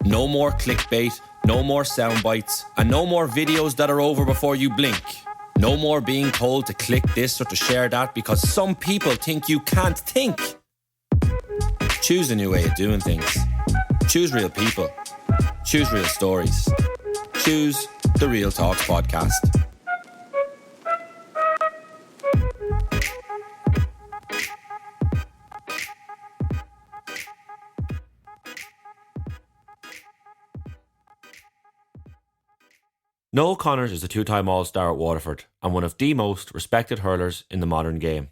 No more clickbait, no more sound bites, and no more videos that are over before you blink. No more being told to click this or to share that because some people think you can't think. Choose a new way of doing things. Choose real people. Choose real stories. Choose the Real Talks podcast. Noel Connors is a two-time All-Star at Waterford and one of the most respected hurlers in the modern game.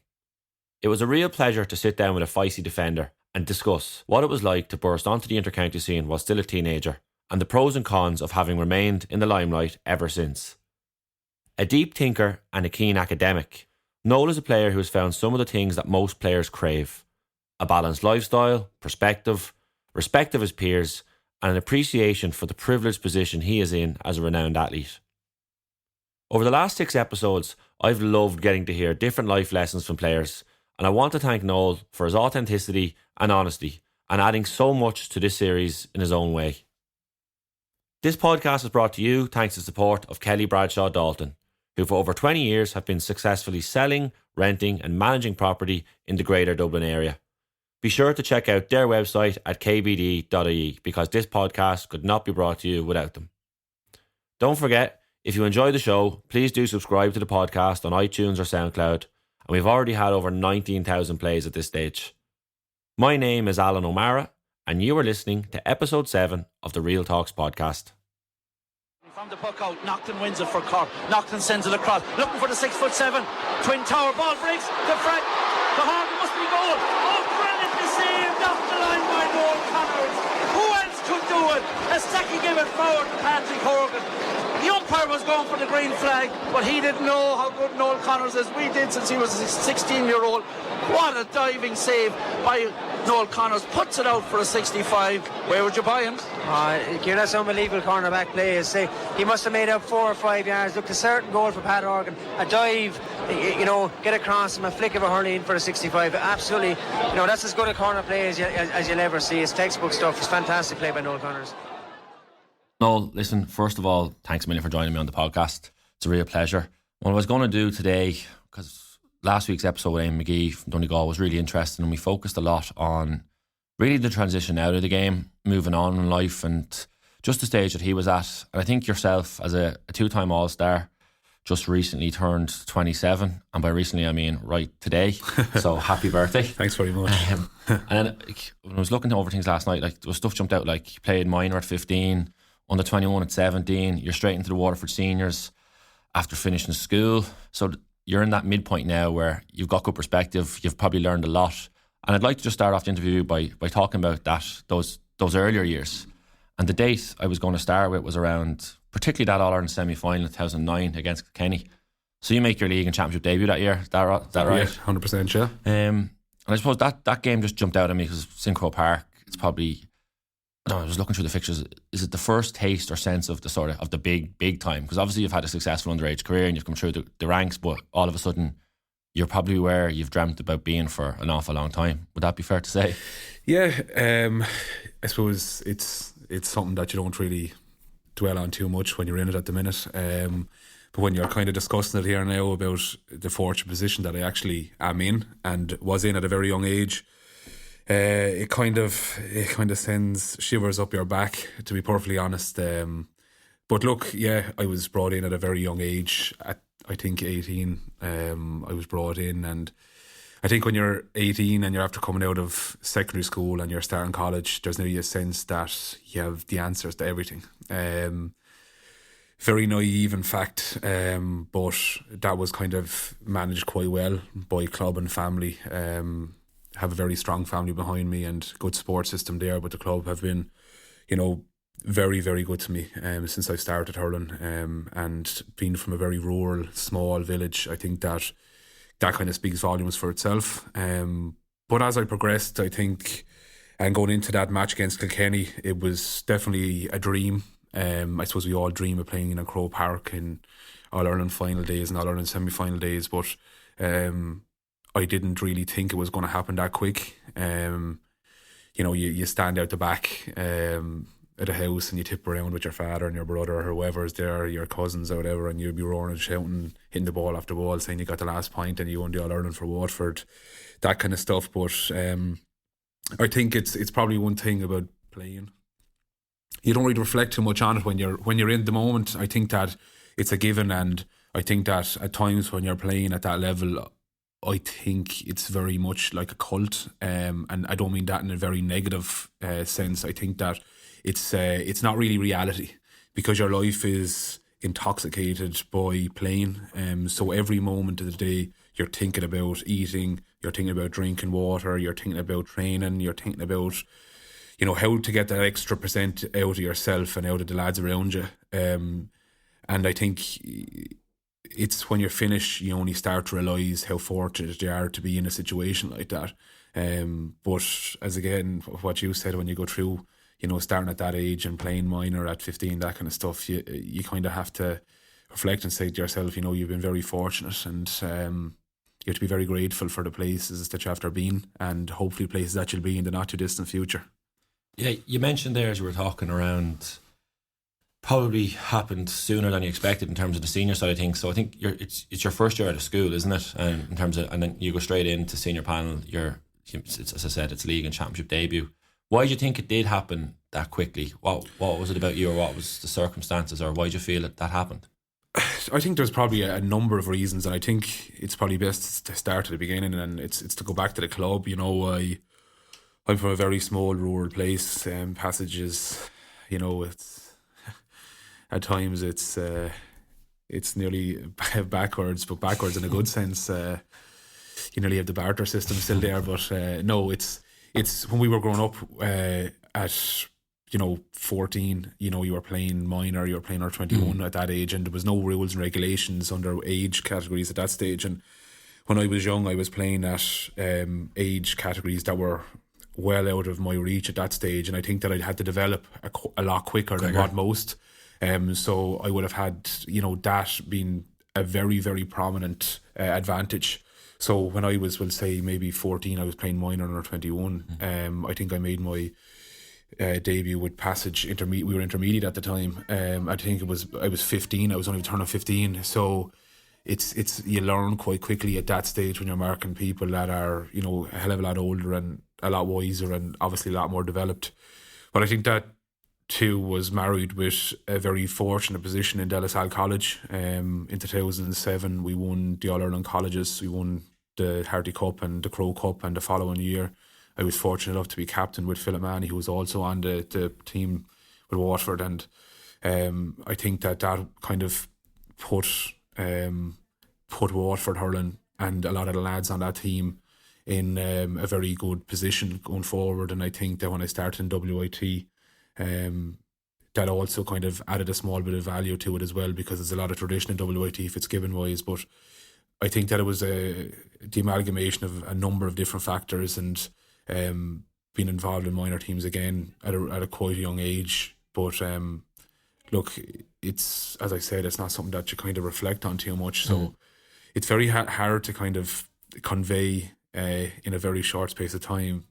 It was a real pleasure to sit down with a feisty defender and discuss what it was like to burst onto the inter-county scene while still a teenager and the pros and cons of having remained in the limelight ever since. A deep thinker and a keen academic, Noel is a player who has found some of the things that most players crave: a balanced lifestyle, perspective, respect of his peers, and an appreciation for the privileged position he is in as a renowned athlete. Over the last 6 episodes, I've loved getting to hear different life lessons from players, and I want to thank Noel for his authenticity and honesty, and adding so much to this series in his own way. This podcast is brought to you thanks to the support of Kelly Bradshaw Dalton, who for over 20 years have been successfully selling, renting and managing property in the Greater Dublin area. Be sure to check out their website at kbd.ie because this podcast could not be brought to you without them. Don't forget, if you enjoy the show, please do subscribe to the podcast on iTunes or SoundCloud, and we've already had over 19,000 plays at this stage. My name is Alan O'Mara, and you are listening to episode 7 of the Real Talks podcast. From the puck out, Nocton wins it for Cork. Nocton sends it across, looking for the 6'7" Twin Tower ball breaks. The front, the hard must be goal. Oh, brilliantly saved off the line by Noel Connors. Who else could do it? A second give it forward to Patrick Horgan. The umpire was going for the green flag, but he didn't know how good Noel Connors is. We did since he was a 16-year-old. What a diving save by Noel Connors. Puts it out for a 65. Where would you buy him? That's unbelievable cornerback play. He must have made up 4 or 5 yards. Looked a certain goal for Pat Horgan. A dive, get across him, a flick of a hurley in for a 65. Absolutely, that's as good a corner play as you'll ever see. It's textbook stuff. It's fantastic play by Noel Connors. Noel, listen, first of all, thanks a million for joining me on the podcast. It's a real pleasure. What I was going to do today, because last week's episode with Aim McGee from Donegal was really interesting, and we focused a lot on really the transition out of the game, moving on in life, and just the stage that he was at. And I think yourself, as a two-time All-Star, just recently turned 27, and by recently I mean right today. So happy birthday! Thanks very much. And then when I was looking over things last night, there was stuff jumped out, like you played minor at 15, under 21 at 17. You're straight into the Waterford seniors after finishing school. So you're in that midpoint now where you've got good perspective. You've probably learned a lot. And I'd like to just start off the interview by talking about those earlier years. And the date I was going to start with was around, particularly that All-Ireland semi-final in 2009 against Kenny. So you make your league and championship debut that year. Is that right? Yeah, 100%, yeah. And I suppose that game just jumped out at me because it's in Croke Park. It's probably, I was looking through the fixtures. Is it the first taste or sense of the big time? Because obviously you've had a successful underage career and you've come through the ranks, but all of a sudden you're probably where you've dreamt about being for an awful long time. Would that be fair to say? Yeah, I suppose it's something that you don't really dwell on too much when you're in it at the minute. But when you're kind of discussing it here now about the fortunate position that I actually am in and was in at a very young age, it kind of sends shivers up your back, to be perfectly honest. But look, yeah, I was brought in at a very young age. At I think 18, I was brought in, and I think when you're 18 and you're after coming out of secondary school and you're starting college, there's nearly a sense that you have the answers to everything. Very naive, in fact, but that was kind of managed quite well by club and family. Have a very strong family behind me and good support system there, but the club have been, very, very good to me since I started hurling, and being from a very rural, small village, I think that kind of speaks volumes for itself. But as I progressed, I think, and going into that match against Kilkenny, it was definitely a dream. I suppose we all dream of playing in a Croke Park in All-Ireland final days and All-Ireland semi-final days, but I didn't really think it was going to happen that quick. You stand out the back. at a house and you tip around with your father and your brother or whoever's there, your cousins or whatever, and you'll be roaring and shouting, hitting the ball after ball, saying you got the last point and you won the All-Ireland for Waterford, that kind of stuff. But I think it's probably one thing about playing. You don't really reflect too much on it when you're in the moment. I think that it's a given, and I think that at times when you're playing at that level, I think it's very much like a cult, and I don't mean that in a very negative sense. I think that it's not really reality, because your life is intoxicated by playing. So every moment of the day, you're thinking about eating, you're thinking about drinking water, you're thinking about training, you're thinking about, you know, how to get that extra % out of yourself and out of the lads around you. And I think it's when you're finished, you only start to realise how fortunate you are to be in a situation like that. But as again, what you said, when you go through, you know, starting at that age and playing minor at 15, that kind of stuff, you kind of have to reflect and say to yourself, you know, you've been very fortunate, and you have to be very grateful for the places that you have been, and hopefully places that you'll be in the not too distant future. Yeah, you mentioned there as you were talking around, probably happened sooner than you expected in terms of the senior side of things. So I think it's your first year out of school, isn't it? And in terms of, and then you go straight into senior panel. As I said, it's league and championship debut. Why do you think it did happen that quickly? What was it about you, or what was the circumstances, or why do you feel that happened? I think there's probably a number of reasons, and I think it's probably best to start at the beginning, and it's to go back to the club. You know, I'm from a very small rural place. Passages, you know, it's at times it's nearly backwards, but backwards in a good sense. You nearly have the barter system still there, but no, it's when we were growing up at, you know, 14, you know, you were playing minor, you were playing R21 at that age, and there was no rules and regulations under age categories at that stage. And when I was young, I was playing at age categories that were well out of my reach at that stage, and I think that I'd had to develop a lot quicker than what most. So I would have had, you know, that being a very, very prominent advantage. So when I was, we'll say maybe 14, I was playing minor under 21. I think I made my debut with Passage intermediate. We were intermediate at the time. I think I was 15. I was only turning 15. So it's you learn quite quickly at that stage when you're marking people that are, you know, a hell of a lot older and a lot wiser and obviously a lot more developed. But I think that too was married with a very fortunate position in De La Salle College. In 2007, we won the All-Ireland Colleges. We won the Harty Cup and the Crow Cup, and the following year I was fortunate enough to be captain with Philip Manny, who was also on the team with Waterford. And I think that kind of put Waterford hurling and a lot of the lads on that team in a very good position going forward. And I think that when I started in WIT, that also kind of added a small bit of value to it as well, because there's a lot of tradition in WIT Fitzgibbon wise. But I think that it was the amalgamation of a number of different factors, and being involved in minor teams again at a quite young age. But look, it's, as I said, it's not something that you kind of reflect on too much. So it's very hard to kind of convey in a very short space of time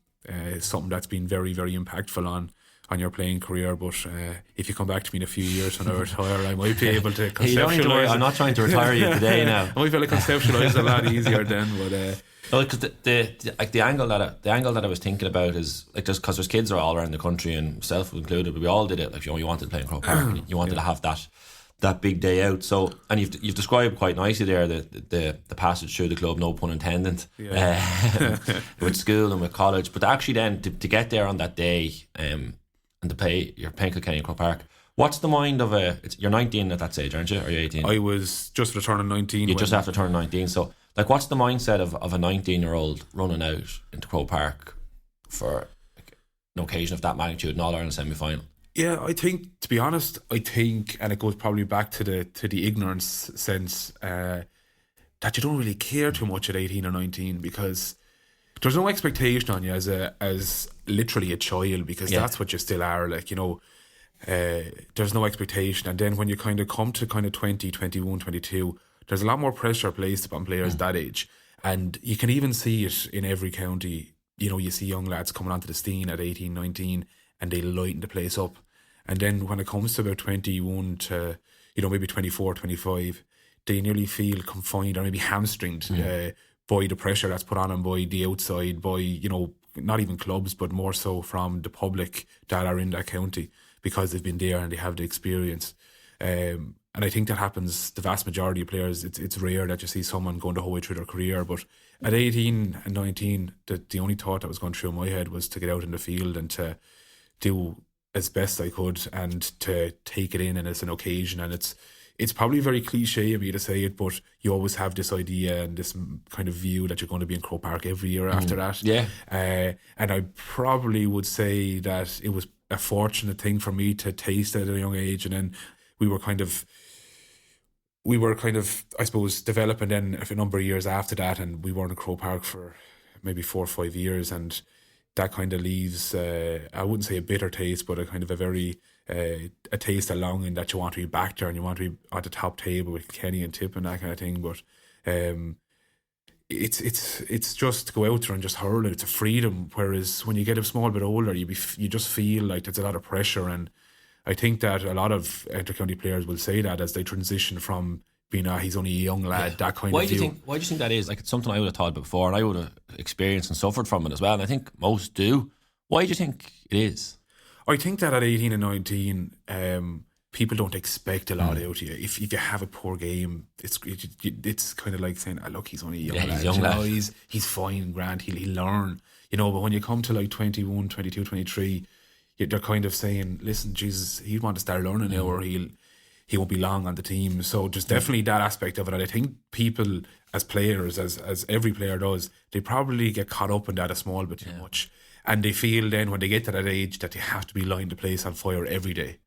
something that's been very, very impactful on your playing career. But if you come back to me in a few years when I retire, I might be able to conceptualise. You don't need to worry, I'm not trying to retire you today now. I might be able to conceptualise a lot easier then. But no, because the angle that I was thinking about is like, just because there's kids are all around the country, and myself included, but we all did it. Like, you know, you wanted to play in Croke Park, and you wanted to have that big day out. So, and you've described quite nicely there the passage through the club, no pun intended, with school and with college. But actually then to get there on that day, and to play, you're playing Kilkenny in Croke Park. What's the mind of you're 19 at that stage, aren't you? Or are you 18? I was just returning 19. You're just after turning 19. So, like, what's the mindset of a 19-year-old running out into Croke Park for an occasion of that magnitude, an All-Ireland semi-final? Yeah, I think, to be honest, and it goes probably back to the ignorance sense, that you don't really care too much at 18 or 19, because there's no expectation on you as literally a child, because that's what you still are. Like, you know, there's no expectation. And then when you kind of come to kind of 20, 21, 22, there's a lot more pressure placed upon players that age. And you can even see it in every county. You know, you see young lads coming onto the scene at 18, 19, and they lighten the place up. And then when it comes to about 21 to, maybe 24, 25, they nearly feel confined or maybe hamstringed by the pressure that's put on them by the outside, by, not even clubs, but more so from the public that are in that county, because they've been there and they have the experience. And I think that happens, the vast majority of players, it's rare that you see someone going the whole way through their career. But at 18 and 19, the only thought that was going through my head was to get out in the field and to do as best I could and to take it in and as an occasion. And it's probably very cliche of me to say it, but you always have this idea and this kind of view that you're going to be in Croke Park every year after that. Yeah. And I probably would say that it was a fortunate thing for me to taste it at a young age. And then we were kind of, I suppose, developing then a number of years after that, and we weren't in Croke Park for maybe 4 or 5 years, and that kind of leaves, I wouldn't say a bitter taste, but a kind of a very, a taste of longing that you want to be back there and you want to be at the top table with Kenny and Tip and that kind of thing. But it's just to go out there and just hurl it. It's a freedom. Whereas when you get a small bit older, you just feel like there's a lot of pressure. And I think that a lot of inter-county players will say that as they transition from being he's only a young lad, that kind of view. Why do you think that is? Like, it's something I would have thought about before, and I would have experienced and suffered from it as well. And I think most do. Why do you think it is? I think that at 18 and 19, people don't expect a lot out of you. If you have a poor game, it's kind of like saying, look, he's only a young lad. He's young lad. He's fine, grand, he'll learn. But when you come to like 21, 22, 23, they're kind of saying, listen, Jesus, he'd want to start learning now, or he won't be long on the team. So there's definitely that aspect of it. And I think people as players, as every player does, they probably get caught up in that a small bit too much. And they feel then when they get to that age that they have to be lighting the place on fire every day.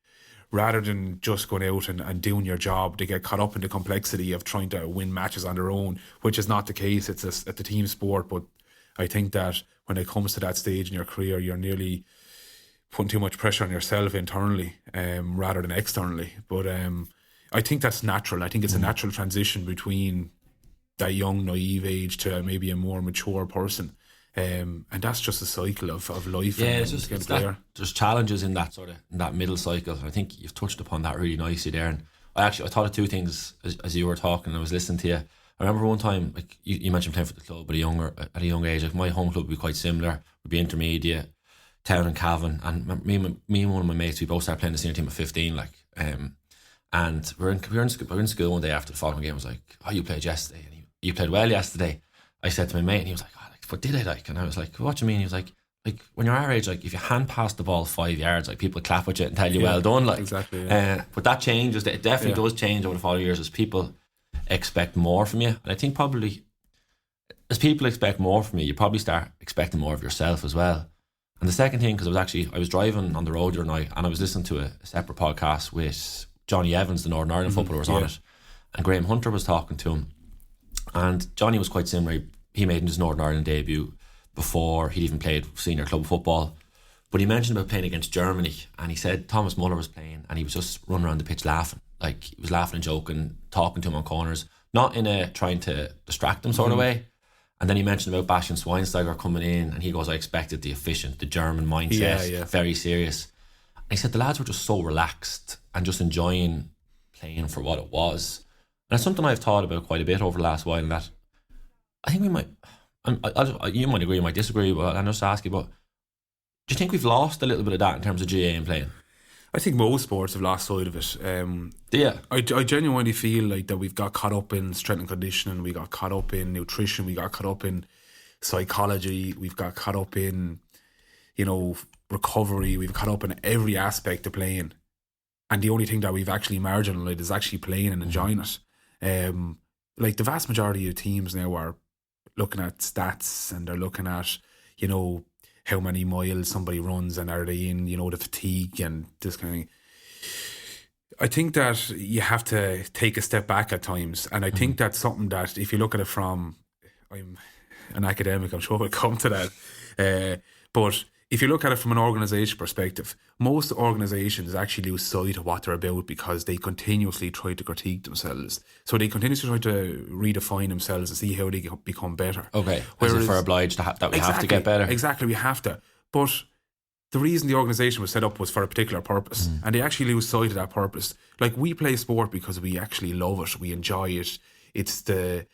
Rather than just going out and doing your job, they get caught up in the complexity of trying to win matches on their own, which is not the case. It's a team sport. But I think that when it comes to that stage in your career, you're nearly putting too much pressure on yourself internally rather than externally. But I think that's natural. I think it's a natural transition between that young, naive age to maybe a more mature person. And that's just a cycle of life. Yeah, there's challenges in that middle cycle. I think you've touched upon that really nicely there. And I thought of two things as you were talking and I was listening to you. I remember one time, like you mentioned playing for the club at a young age. Like my home club would be quite similar. Would be intermediate, Town and Cavan, and me and one of my mates, we both started playing the senior team at 15. And we're in school one day after the following game. I was like, "Oh, you played yesterday, and you played well yesterday." I said to my mate, and he was like, "Oh, what did I like?" And I was like, "What do you mean?" He was like, when you're our age, like if you hand pass the ball 5 yards, like people clap at you and tell you well done, like exactly. Yeah. But that changes. It definitely does change over the following years as people expect more from you. And I think probably as people expect more from you, you probably start expecting more of yourself as well. And the second thing, because I was driving on the road the other night and I was listening to a separate podcast with Johnny Evans, the Northern Ireland footballer, was on it, and Graham Hunter was talking to him, and Johnny was quite similar. He made his Northern Ireland debut before he'd even played senior club football, but he mentioned about playing against Germany, and he said Thomas Muller was playing and he was just running around the pitch laughing, like he was laughing and joking, talking to him on corners, not in a trying to distract him sort of way. And then he mentioned about Bastian Schweinsteiger coming in, and he goes, "I expected the efficient, the German mindset, very serious." And he said the lads were just so relaxed and just enjoying playing for what it was. And it's something I've thought about quite a bit over the last while, and that I think we might, you might agree, you might disagree, but I'll just ask you, but do you think we've lost a little bit of that in terms of GA and playing? I think most sports have lost sight of it. I genuinely feel like that we've got caught up in strength and conditioning, we got caught up in nutrition, we got caught up in psychology, we've got caught up in, recovery, we've caught up in every aspect of playing. And the only thing that we've actually marginalised is actually playing and enjoying it. Like the vast majority of teams now are looking at stats and they're looking at, how many miles somebody runs and are they in, the fatigue and this kind of thing. I think that you have to take a step back at times. And I think that's something that if you look at it from, I'm an academic, I'm sure we'll come to that. But if you look at it from an organisation perspective, most organisations actually lose sight of what they're about because they continuously try to critique themselves. So they continuously try to redefine themselves to see how they become better. Okay, whereas if we're obliged to that we have to get better. Exactly, we have to. But the reason the organisation was set up was for a particular purpose, and they actually lose sight of that purpose. Like, we play sport because we actually love it, we enjoy it. It's the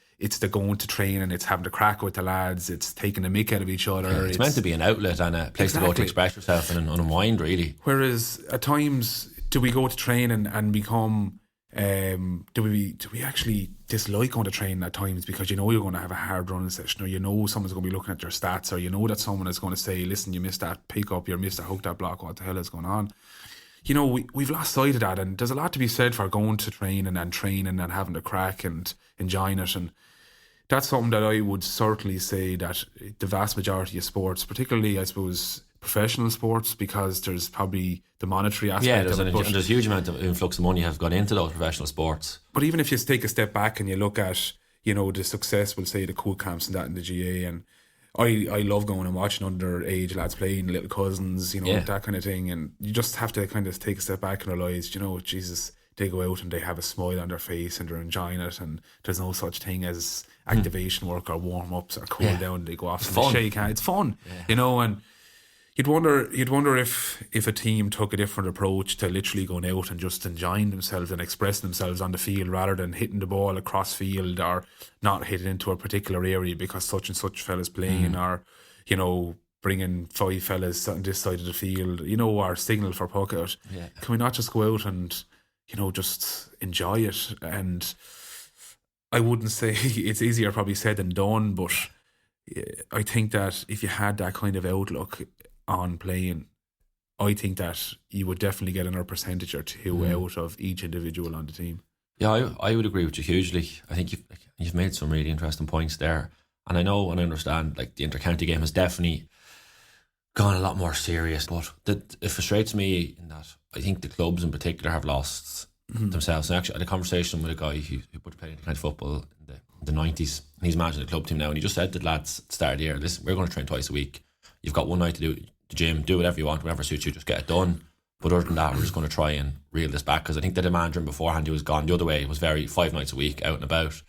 going to train, and it's having to crack with the lads. It's taking the mick out of each other. Yeah, it's meant to be an outlet and a place to go to express yourself and unwind, really. Whereas at times, do we go to train and become? Do we actually dislike going to train at times because you know you're going to have a hard running session, or you know someone's going to be looking at your stats, or you know that someone is going to say, listen, you missed that pick up, you missed that hook, that block, what the hell is going on? You know, we've lost sight of that, and there's a lot to be said for going to train and training and having to crack and enjoying it. And that's something that I would certainly say that the vast majority of sports, particularly I suppose professional sports, because there's probably the monetary aspect. Yeah, there's a huge amount of influx of money has gone into those professional sports. But even if you take a step back and you look at, you know, the success, we'll say the cool camps and that in the GA, and I love going and watching underage lads playing, little cousins, you know, that kind of thing. And you just have to kind of take a step back and realise, you know, Jesus, they go out and they have a smile on their face and they're enjoying it, and there's no such thing as activation work or warm-ups or cool down. They go off and they shake hands. It's fun, you know. And you'd wonder if a team took a different approach to literally going out and just enjoying themselves and expressing themselves on the field, rather than hitting the ball across field or not hitting into a particular area because such and such fella's playing, or, you know, bringing 5 fellas on this side of the field, you know, or signal for puck out. Yeah. Can we not just go out and, you know, just enjoy it? And I wouldn't say it's easier probably said than done, but I think that if you had that kind of outlook on playing, I think that you would definitely get another percentage or two out of each individual on the team. Yeah, I would agree with you hugely. I think you've made some really interesting points there, and I know and I understand, like, the inter-county game has definitely gone a lot more serious, but it frustrates me in that I think the clubs in particular have lost themselves. And actually, I had a conversation with a guy who would play inter-county football in the 90s, and he's managing the club team now, and he just said to the lads at the start of the year, listen, we're going to train twice a week. You've got one night to do the gym, do whatever you want, whatever suits you, just get it done. But other than that, we're just going to try and reel this back, because I think the demand during beforehand, he was gone the other way. It was very 5 nights a week, out and about.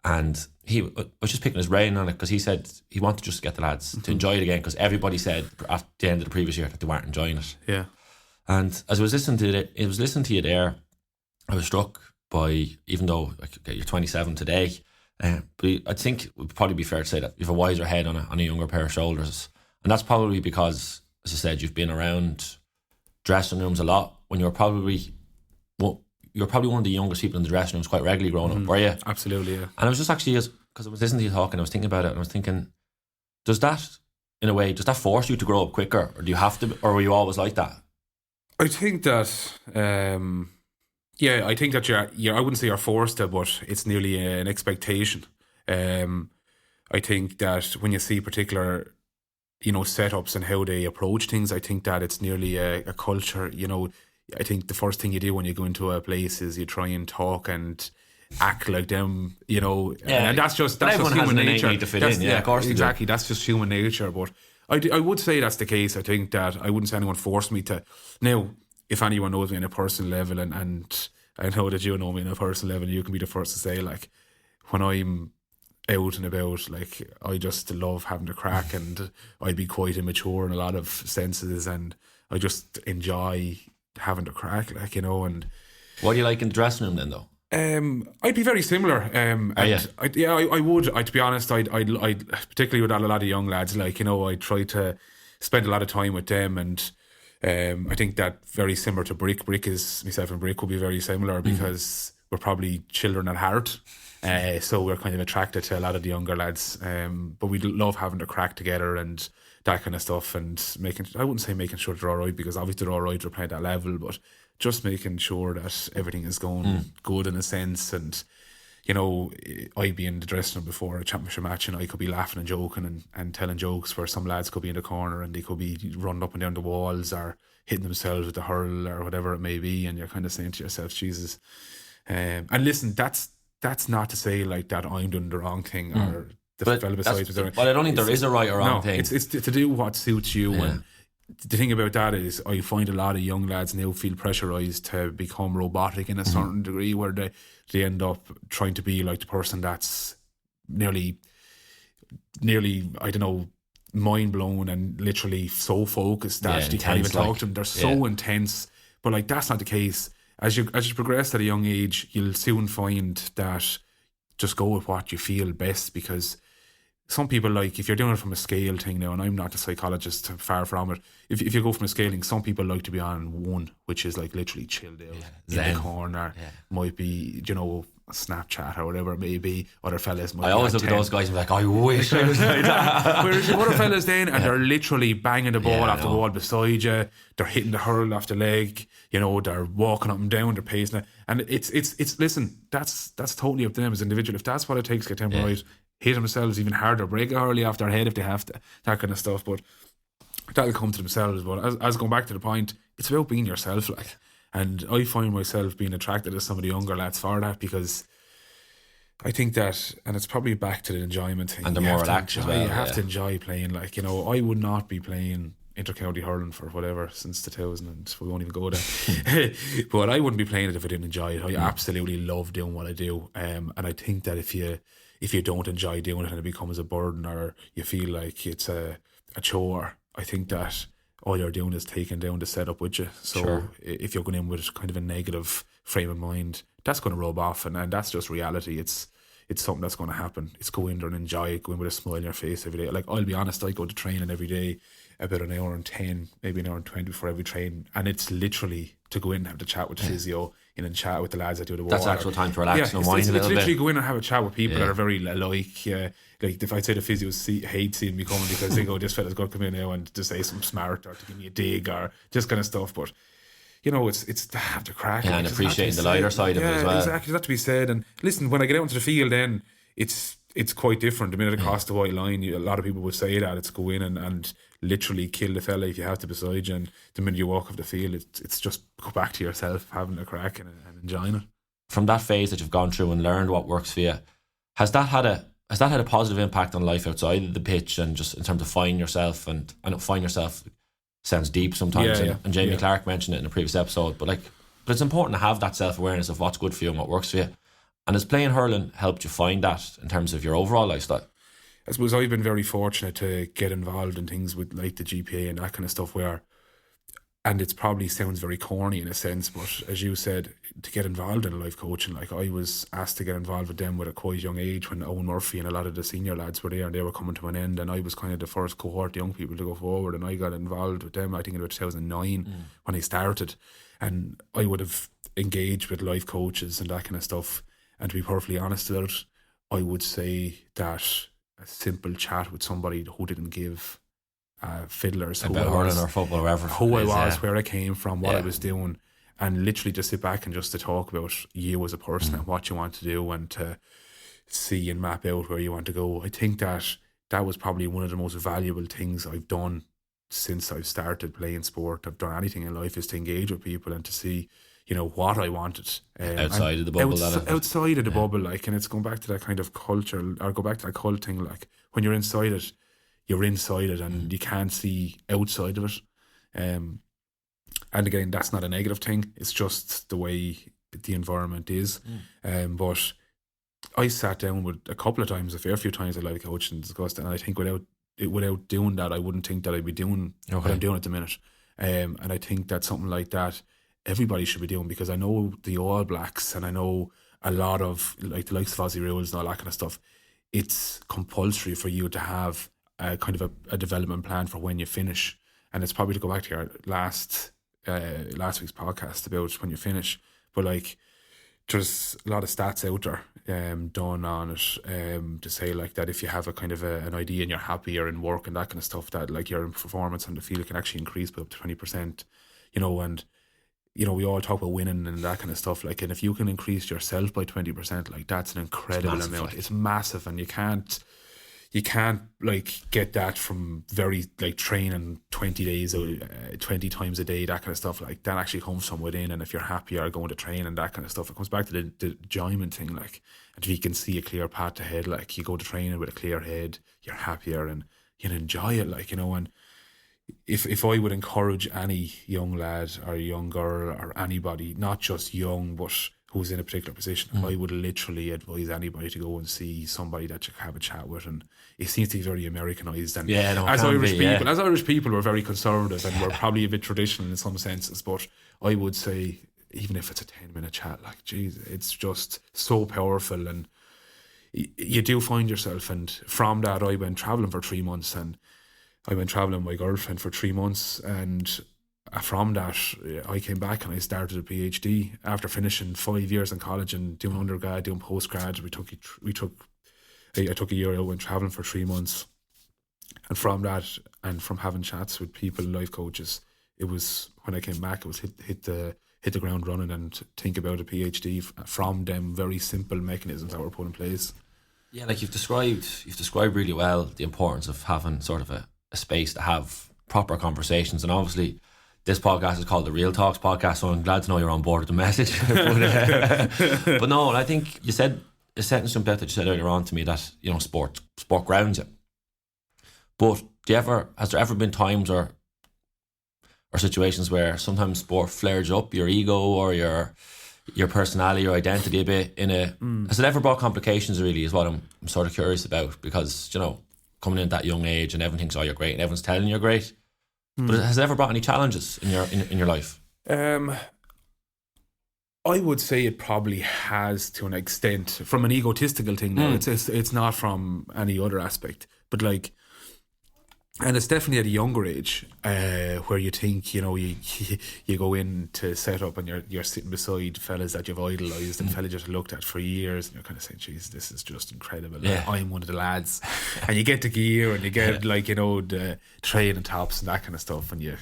And he was just picking his brain on it, because he said he wanted just to get the lads to enjoy it again, because everybody said at the end of the previous year that they weren't enjoying it. Yeah. And as I was listening to you there, I was struck by, even though you're 27 today, but I think it would probably be fair to say that you have a wiser head on a younger pair of shoulders. And that's probably because, as I said, you've been around dressing rooms a lot when you're probably one of the youngest people in the dressing rooms quite regularly growing up, were you? Absolutely, yeah. And I was just actually, because I was listening to you talking, I was thinking about it, and I was thinking, does that force you to grow up quicker, or do you have to, or were you always like that? I think that, I think that you're I wouldn't say you're forced to, but it's nearly an expectation. I think that when you see particular, you know, setups and how they approach things, I think that it's nearly a culture. You know, I think the first thing you do when you go into a place is you try and talk and act like them, you know, and that's just human nature. Need to fit in. Yeah, of course, exactly. That's just human nature. But I would say that's the case. I think that I wouldn't say anyone forced me to. Now, if anyone knows me on a personal level, and I know that you know me on a personal level, you can be the first to say, like, when I'm out and about, like, I just love having a crack, and I'd be quite immature in a lot of senses, and I just enjoy having a crack, like, you know. And what do you like in the dressing room then, though? I'd be very similar. I would. To be honest, I'd particularly with a lot of young lads, like, you know, I try to spend a lot of time with them, and I think that very similar to Brick. Myself and Brick will be very similar, because we're probably children at heart. So we're kind of attracted to a lot of the younger lads, but we love having the crack together and that kind of stuff, and I wouldn't say making sure they're all right, because obviously they're all right, they're playing at that level, but just making sure that everything is going good in a sense. And, you know, I'd be in the dressing room before a championship match, and I could be laughing and joking and telling jokes, where some lads could be in the corner and they could be running up and down the walls or hitting themselves with the hurl or whatever it may be, and you're kind of saying to yourself, Jesus. And listen, that's not to say like that I'm doing the wrong thing or the fella beside me. But I don't think there is a right or wrong thing. It's to do what suits you. Yeah. And the thing about that is, I find a lot of young lads now feel pressurised to become robotic in a certain degree, where they end up trying to be like the person that's nearly I don't know, mind blown and literally so focused that you can't even talk to them. They're so intense. But like, that's not the case. As you progress at a young age, you'll soon find that just go with what you feel best, because some people, like, if you're doing it from a scale thing now, and I'm not a psychologist, far from it, if you go from a scaling, some people like to be on one, which is like literally chilled out in the corner. Might be, you know, Snapchat or whatever it may be. Other fellas might I always look at those guys and be like, I wish I was like that. Whereas other fellas then, and they're literally banging the ball off the wall beside you, they're hitting the hurl off the leg, you know, they're walking up and down, they're pacing it. And it's listen, that's totally up to them as an individual. If that's what it takes to get them right, hit themselves even harder, break a hurley off their head if they have to, that kind of stuff. But that'll come to themselves. But as going back to the point, it's about being yourself, like. And I find myself being attracted to some of the younger lads for that, because I think that, and it's probably back to the enjoyment thing. And the more relaxed as well. You have to enjoy playing. Like, you know, I would not be playing inter-county hurling for whatever since 2000, and we won't even go there. But I wouldn't be playing it if I didn't enjoy it. I absolutely love doing what I do. And I think that if you don't enjoy doing it and it becomes a burden, or you feel like it's a chore, I think that all you're doing is taking down the setup with you. So if you're going in with kind of a negative frame of mind, that's going to rub off, and that's just reality. It's something that's going to happen. It's go in there and enjoy it, go in with a smile on your face every day. Like, I'll be honest, I go to training every day about an hour and 10, maybe an hour and 20 before every train, and it's literally to go in and have the chat with the physio, and chat with the lads that do the water. That's actual time to relax and unwind a little bit. It's literally go in and have a chat with people that are very alike. Like, if I'd say the physios hate seeing me coming, because they go, this fella's going to come in now and just say something smart, or to give me a dig, or just kind of stuff. But, you know, it's to have the crack. Yeah, and appreciating the lighter side of it as well. Exactly, that's to be said. And listen, when I get out into the field, then it's quite different. The minute it crosses the white line, a lot of people would say that it's go in and literally kill the fella if you have to beside you. And the minute you walk off the field, it's just go back to yourself, having a crack and enjoying it. From that phase that you've gone through and learned what works for you, has that had a positive impact on life outside of the pitch, and just in terms of finding yourself? And I know finding yourself sounds deep sometimes, and Jamie Clark mentioned it in a previous episode, but it's important to have that self-awareness of what's good for you and what works for you. And has playing hurling helped you find that in terms of your overall lifestyle? I suppose I've been very fortunate to get involved in things with like the GPA and that kind of stuff, where, and it probably sounds very corny in a sense, but as you said, to get involved in life coaching, like I was asked to get involved with them at a quite young age when Owen Murphy and a lot of the senior lads were there and they were coming to an end, and I was kind of the first cohort of young people to go forward, and I got involved with them I think in about 2009 when I started, and I would have engaged with life coaches and that kind of stuff. And to be perfectly honest about it, I would say that a simple chat with somebody who didn't give fiddlers about hurling or football or whatever, who I was, where I came from, what I was doing, and literally just sit back and just to talk about you as a person and what you want to do, and to see and map out where you want to go. I think that was probably one of the most valuable things I've done since I've started playing sport. I've done anything in life is to engage with people and to see, you know, what I wanted outside of the bubble. Outside of the bubble, like, and it's going back to that kind of culture, or go back to that cult thing. Like, when you're inside it, you're inside it, and you can't see outside of it. And again, that's not a negative thing. It's just the way the environment is. But I sat down with a couple of times, a fair few times, I like coach and discussed it, and I think without doing that, I wouldn't think that I'd be doing what I'm doing at the minute. And I think that something like that everybody should be doing, because I know the All Blacks and I know a lot of like the likes of Aussie Rules and all that kind of stuff. It's compulsory for you to have a kind of a development plan for when you finish, and it's probably to go back to your last week's podcast about when you finish. But like, there's a lot of stats out there done on it to say like that if you have a kind of an idea and you're happier in work and that kind of stuff, that like your performance on the field can actually increase by up to 20%. You know, and you know, we all talk about winning and that kind of stuff. Like, and if you can increase yourself by 20%, like that's an incredible amount. It's massive, and you can't like get that from very like training 20 days, 20 times a day, that kind of stuff. Like, that actually comes from within. And if you're happier going to train and that kind of stuff, it comes back to the enjoyment thing. Like, and if you can see a clear path ahead, like you go to training with a clear head, you're happier and you enjoy it. Like, you know, and if I would encourage any young lad or young girl or anybody, not just young, but who's in a particular position, I would literally advise anybody to go and see somebody that you can have a chat with. And it seems to be very Americanized. And as Irish people, we're very conservative and we're probably a bit traditional in some senses. But I would say, even if it's a 10-minute chat, like, geez, it's just so powerful. And you do find yourself. And from that, I went travelling for 3 months, and I went travelling with my girlfriend for 3 months. And from that, I came back and I started a PhD after finishing 5 years in college and doing undergrad, doing postgrad. I took a year out and travelling for 3 months. And from that, and from having chats with people, life coaches, it was, when I came back, it was hit the ground running and think about a PhD from them very simple mechanisms that were put in place. Yeah, like you've described really well the importance of having sort of a space to have proper conversations. And obviously this podcast is called the Real Talks podcast, so I'm glad to know you're on board with the message. But no, I think you said a sentence jumped out that you said earlier on to me that, you know, sport grounds you. But has there ever been times or situations where sometimes sport flares up your ego or your personality, your identity a bit has it ever brought complications, really, is what I'm sort of curious about, because, you know, coming in at that young age and everyone thinks, oh, you're great, and everyone's telling you're great. But has it ever brought any challenges in your life? I would say it probably has, to an extent, from an egotistical thing. Now, it's not from any other aspect, but like, and it's definitely at a younger age, where you think, you know, you go in to set up and you're sitting beside fellas that you've idolised and fellas you've looked at for years, and you're kind of saying, "Jeez, this is just incredible." Yeah. I'm one of the lads, and you get the gear and you get like, you know, the training tops and that kind of stuff, and you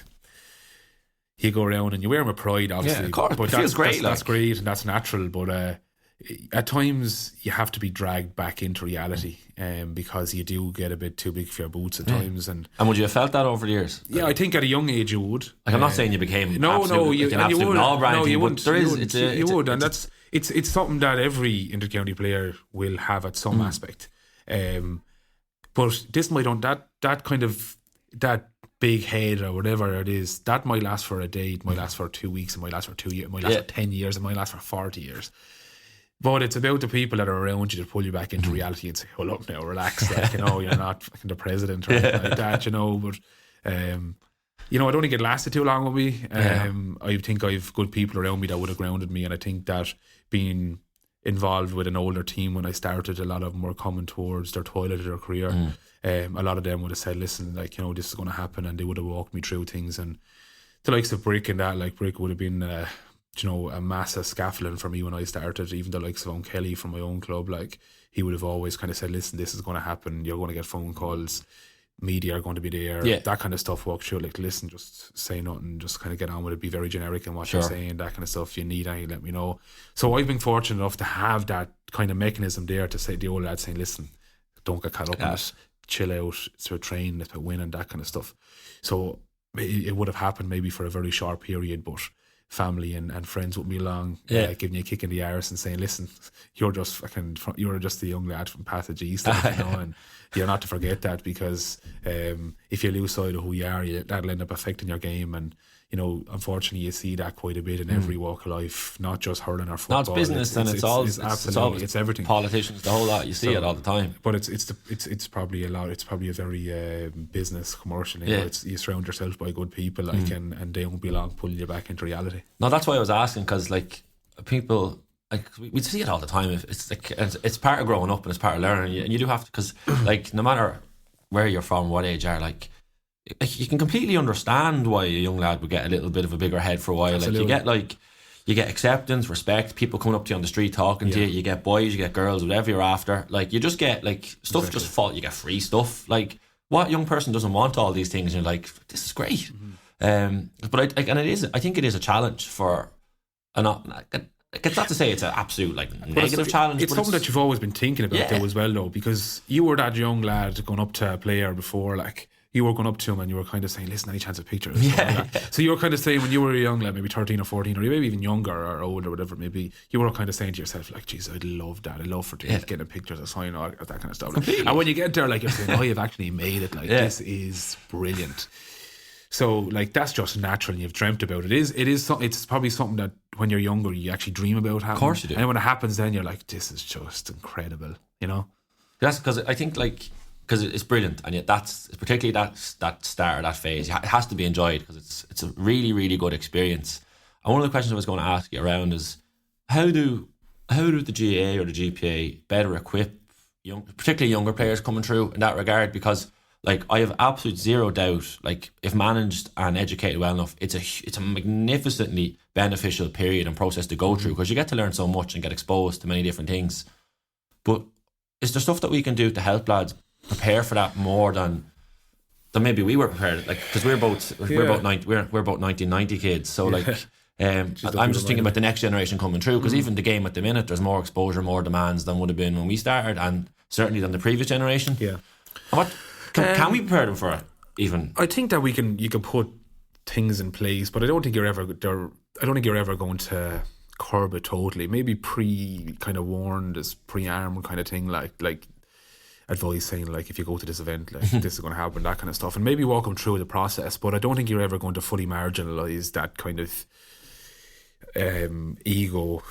go around and you wear them with pride, obviously. Yeah, of course. But it feels great. That's great and that's natural, but at times you have to be dragged back into reality, because you do get a bit too big for your boots at times. And would you have felt that over the years? Yeah, I think at a young age you would. Like, I'm not saying you became you would. You would, and that's it's something that every intercounty player will have at some aspect. But this might that kind of that big head or whatever it is, that might last for a day, it might last for 2 weeks, it might last for 2 years, it might last for 10 years, it might last for 40 years. But it's about the people that are around you to pull you back into reality and say, hold up now, relax, like, you know, you're not fucking the president or anything like that, you know. But you know, I don't think it lasted too long with me. I think I've good people around me that would have grounded me, and I think that being involved with an older team when I started, a lot of them were coming towards their twilight of their career. A lot of them would have said, listen, like, you know, this is going to happen, and they would have walked me through things. And the likes of Brick and that, like, Brick would have been you know, a massive scaffolding for me when I started. Even the likes of Owen Kelly from my own club, like, he would have always kind of said, listen, this is going to happen, you're going to get phone calls, media are going to be there, that kind of stuff. Walk through, like, listen, just say nothing, just kind of get on with it, be very generic in what you're saying, that kind of stuff. If you need anything, let me know. So I've been fortunate enough to have that kind of mechanism there to say, the old lad saying, listen, don't get caught up in it, chill out, it's about training, it's about winning, that kind of stuff. So it would have happened maybe for a very short period, but family and friends would be along, giving you a kick in the arse and saying, listen, you're just the young lad from Passage East, you know, and you're not to forget that, because if you lose sight of who you are, that'll end up affecting your game. And, you know, unfortunately you see that quite a bit in every walk of life, not just hurling or football. No, it's business, it's everything. Politicians, the whole lot, you see it all the time. But it's probably a lot. It's probably a very business, commercial thing. You surround yourself by good people, like, and they won't be long pulling you back into reality. No, that's why I was asking, because, like, people, like, we see it all the time. It's like, it's part of growing up and it's part of learning, and you do have to, because, like, no matter where you're from, what age you are, like, you can completely understand why a young lad would get a little bit of a bigger head for a while. Absolutely. You get acceptance, respect, people coming up to you on the street talking to you, you get boys, you get girls, whatever you're after. Like, you just get, like, stuff just fall, you get free stuff. Like, what young person doesn't want all these things? And you're like, this is great. But I think it is a challenge for it's not to say it's an absolute, like, negative challenge. It's something that you've always been thinking about though as well, though, because you were that young lad going up to a player before, like, you were going up to him and you were kind of saying, listen, any chance of pictures? So you were kind of saying, when you were a young lad, maybe 13 or 14, or maybe even younger or older, whatever, maybe you were kind of saying to yourself, like, geez, I'd love that. I'd love for getting pictures of sign or that kind of stuff. Completely. And when you get there, like, you're saying, oh, you've actually made it. Like, this is brilliant. So like that's just natural, and you've dreamt about it. It's probably something that when you're younger you actually dream about happening. Of course you do. And when it happens, then you're like, this is just incredible, you know. That's because I think because it's brilliant, and yet that's particularly that start or that phase. It has to be enjoyed because it's a really, really good experience. And one of the questions I was going to ask you around is how do the GAA or the GPA better equip particularly younger players coming through in that regard? Because like I have absolute zero doubt, like if managed and educated well enough, it's a magnificently beneficial period and process to go through because you get to learn so much and get exposed to many different things. But is there stuff that we can do to help lads prepare for that more than maybe we were prepared? Like because we're both 1990 kids, so like I'm just thinking about the next generation coming through because even the game at the minute, there's more exposure, more demands than would have been when we started, and certainly than the previous generation. Yeah. What can we prepare them for it? Even I think that you can put things in place, but I don't think you're ever going to curb it totally. Maybe kind of warned as pre-arm kind of thing, like advice saying like if you go to this event, like this is going to happen, that kind of stuff, and maybe walk them through the process. But I don't think you're ever going to fully marginalise that kind of ego.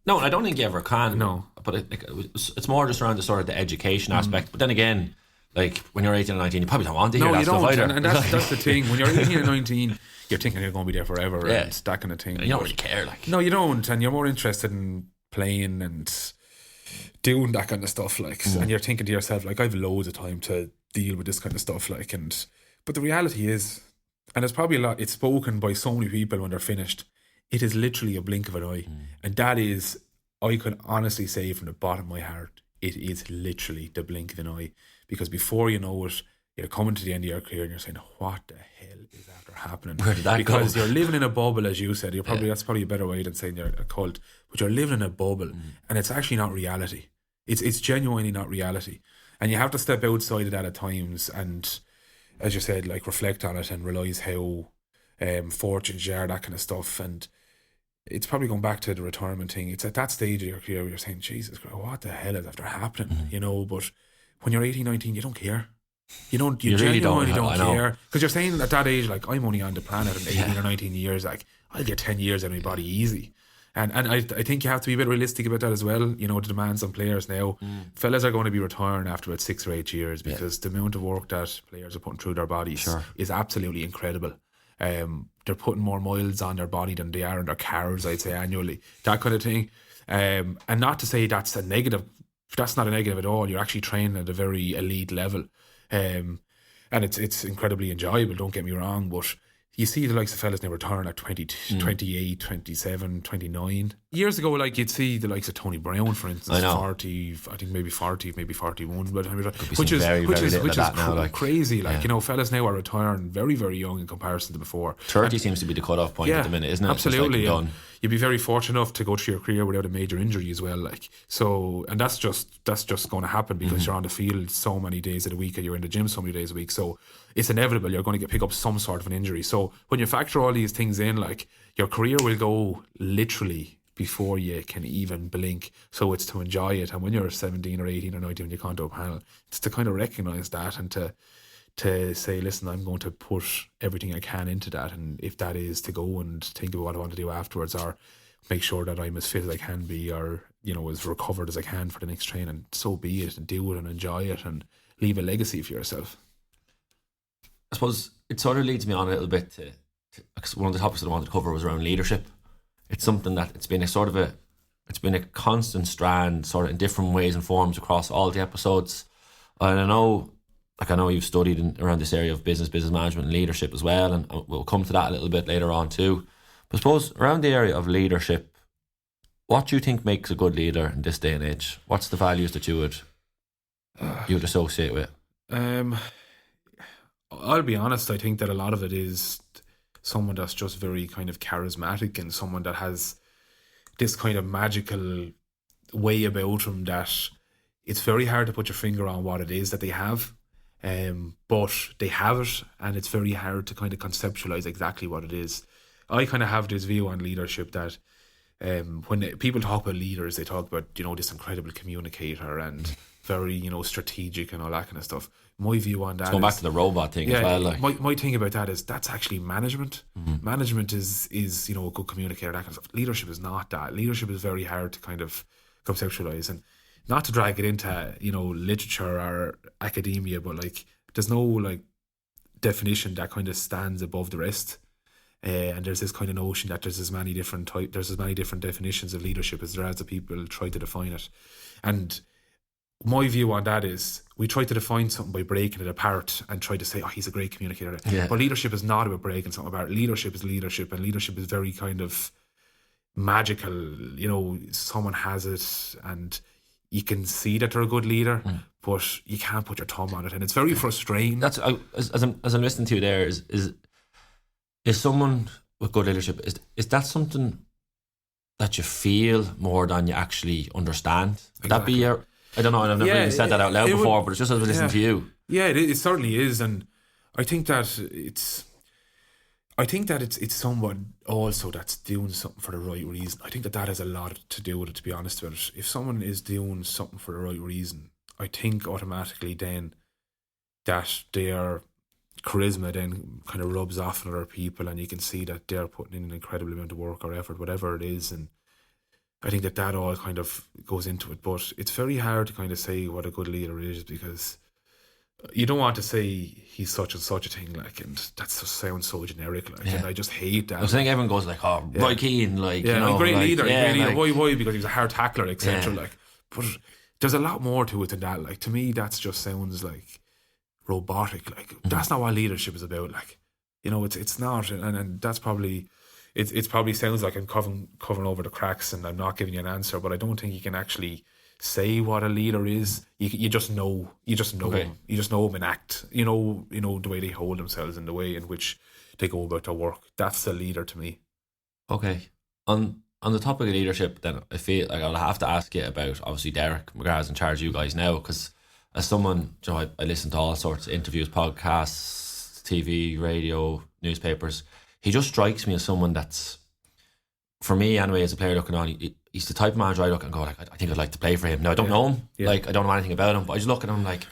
No, I don't think you ever can. No, but it's more just around the sort of the education aspect. But then again, like when you're 18 or 19, you probably don't want to hear that stuff either. And that's the thing. When you're 18 and 19, you're thinking you're going to be there forever, and that kind of thing. And you don't really care, like. No, you don't, and you're more interested in playing and doing that kind of stuff, like. And you're thinking to yourself, like, I've loads of time to deal with this kind of stuff, like. But the reality is, and it's probably it's spoken by so many people when they're finished, it is literally a blink of an eye, and that is, I can honestly say from the bottom of my heart, it is literally the blink of an eye. Because before you know it, you're coming to the end of your career and you're saying, what the hell is after happening? Where did that because go? You're living in a bubble, as you said. That's probably a better way than saying you're a cult. But you're living in a bubble, and it's actually not reality. It's genuinely not reality. And you have to step outside of that at times and, as you said, like reflect on it and realise how fortunate you are, that kind of stuff. And it's probably going back to the retirement thing. It's at that stage of your career where you're saying, Jesus Christ, what the hell is after happening? You know, but when you're 18, 19, you don't care. You really genuinely don't care. Because you're saying at that age, like, I'm only on the planet in 18 or 19 years, like, I'll get 10 years out of my body easy. And I think you have to be a bit realistic about that as well. You know, the demands on players now. Fellas are going to be retiring after about 6 or 8 years because the amount of work that players are putting through their bodies is absolutely incredible. They're putting more miles on their body than they are in their cars, I'd say, annually. That kind of thing. And not to say that's a negative. That's not a negative at all. You're actually training at a very elite level. And it's incredibly enjoyable, don't get me wrong, but you see the likes of fellas now retiring at 20, 28, 27, 29. Years ago, like, you'd see the likes of Tony Brown, for instance, 40, I think maybe 40, maybe 41, but which is crazy. Like, you know, fellas now are retiring very, very young in comparison to before. 30 seems to be the cut-off point at the minute, isn't it? Absolutely. Like you'd be very fortunate enough to go through your career without a major injury as well. Like, so, and that's just going to happen because you're on the field so many days of the week and you're in the gym so many days a week. So it's inevitable you're going to pick up some sort of an injury. So when you factor all these things in, like, your career will go literally before you can even blink. So it's to enjoy it. And when you're 17 or 18 or 19, when you come to a panel, it's to kind of recognise that and to say, listen, I'm going to put everything I can into that, and if that is to go and think about what I want to do afterwards, or make sure that I'm as fit as I can be, or, you know, as recovered as I can for the next training, so be it, and do it and enjoy it and leave a legacy for yourself. I suppose it sort of leads me on a little bit to because one of the topics that I wanted to cover was around leadership. It's something that it's been a constant strand, sort of in different ways and forms across all the episodes. And I know you've studied around this area of business management and leadership as well, and we'll come to that a little bit later on too. But I suppose around the area of leadership, what do you think makes a good leader in this day and age? What's the values that you would associate with? I'll be honest, I think that a lot of it is someone that's just very kind of charismatic and someone that has this kind of magical way about them that it's very hard to put your finger on what it is that they have. But they have it, and it's very hard to kind of conceptualize exactly what it is. I kind of have this view on leadership that when people talk about leaders, they talk about, you know, this incredible communicator and very, you know, strategic and all that kind of stuff. my view on that Go back to the robot thing as well. Like. My thing about that is that's actually management. Management is a good communicator, that kind of stuff. Leadership is not that. Leadership is very hard to kind of conceptualize, and not to drag it into literature or academia, but like there's no like definition that kind of stands above the rest. And there's this kind of notion that there's as many different definitions of leadership as there are people try to define it. And my view on that is we try to define something by breaking it apart and try to say, he's a great communicator. Yeah. But leadership is not about breaking something apart. Leadership is leadership, and leadership is very kind of magical. Someone has it and you can see that they're a good leader, but you can't put your thumb on it, and it's very frustrating. That's as I'm listening to you there, is someone with good leadership, is that something that you feel more than you actually understand? Would that be your... I don't know, I've never really said that out loud before, but it's just as I listen to you. Yeah, it certainly is, and I think that it's someone also that's doing something for the right reason. I think that has a lot to do with it, to be honest with it. If someone is doing something for the right reason, I think automatically then that their charisma then kind of rubs off on other people, and you can see that they're putting in an incredible amount of work or effort, whatever it is, and I think that all kind of goes into it. But it's very hard to kind of say what a good leader is, because you don't want to say he's such and such a thing, like, and that just sounds so generic, like, and I just hate that. I think everyone goes like, Roy Keane, like, great leader, like, why? Because he was a hard tackler, etc. Like, but there's a lot more to it than that. Like, to me, that just sounds like robotic. Like, that's not what leadership is about. Like, it's not, and that's probably. It's probably sounds like I'm covering over the cracks and I'm not giving you an answer, but I don't think you can actually say what a leader is. You just know them. You just know them in act. You know the way they hold themselves and the way in which they go about their work. That's a leader to me. Okay. On the topic of leadership, then I feel like I'll have to ask you about, obviously, Derek McGrath's in charge of you guys now, because as someone, I listen to all sorts of interviews, podcasts, TV, radio, newspapers. He just strikes me as someone that's, for me anyway, as a player looking on, he's the type of manager I look and go, like, I think I'd like to play for him. Now, I don't know him, like, I don't know anything about him, but I just look at him like,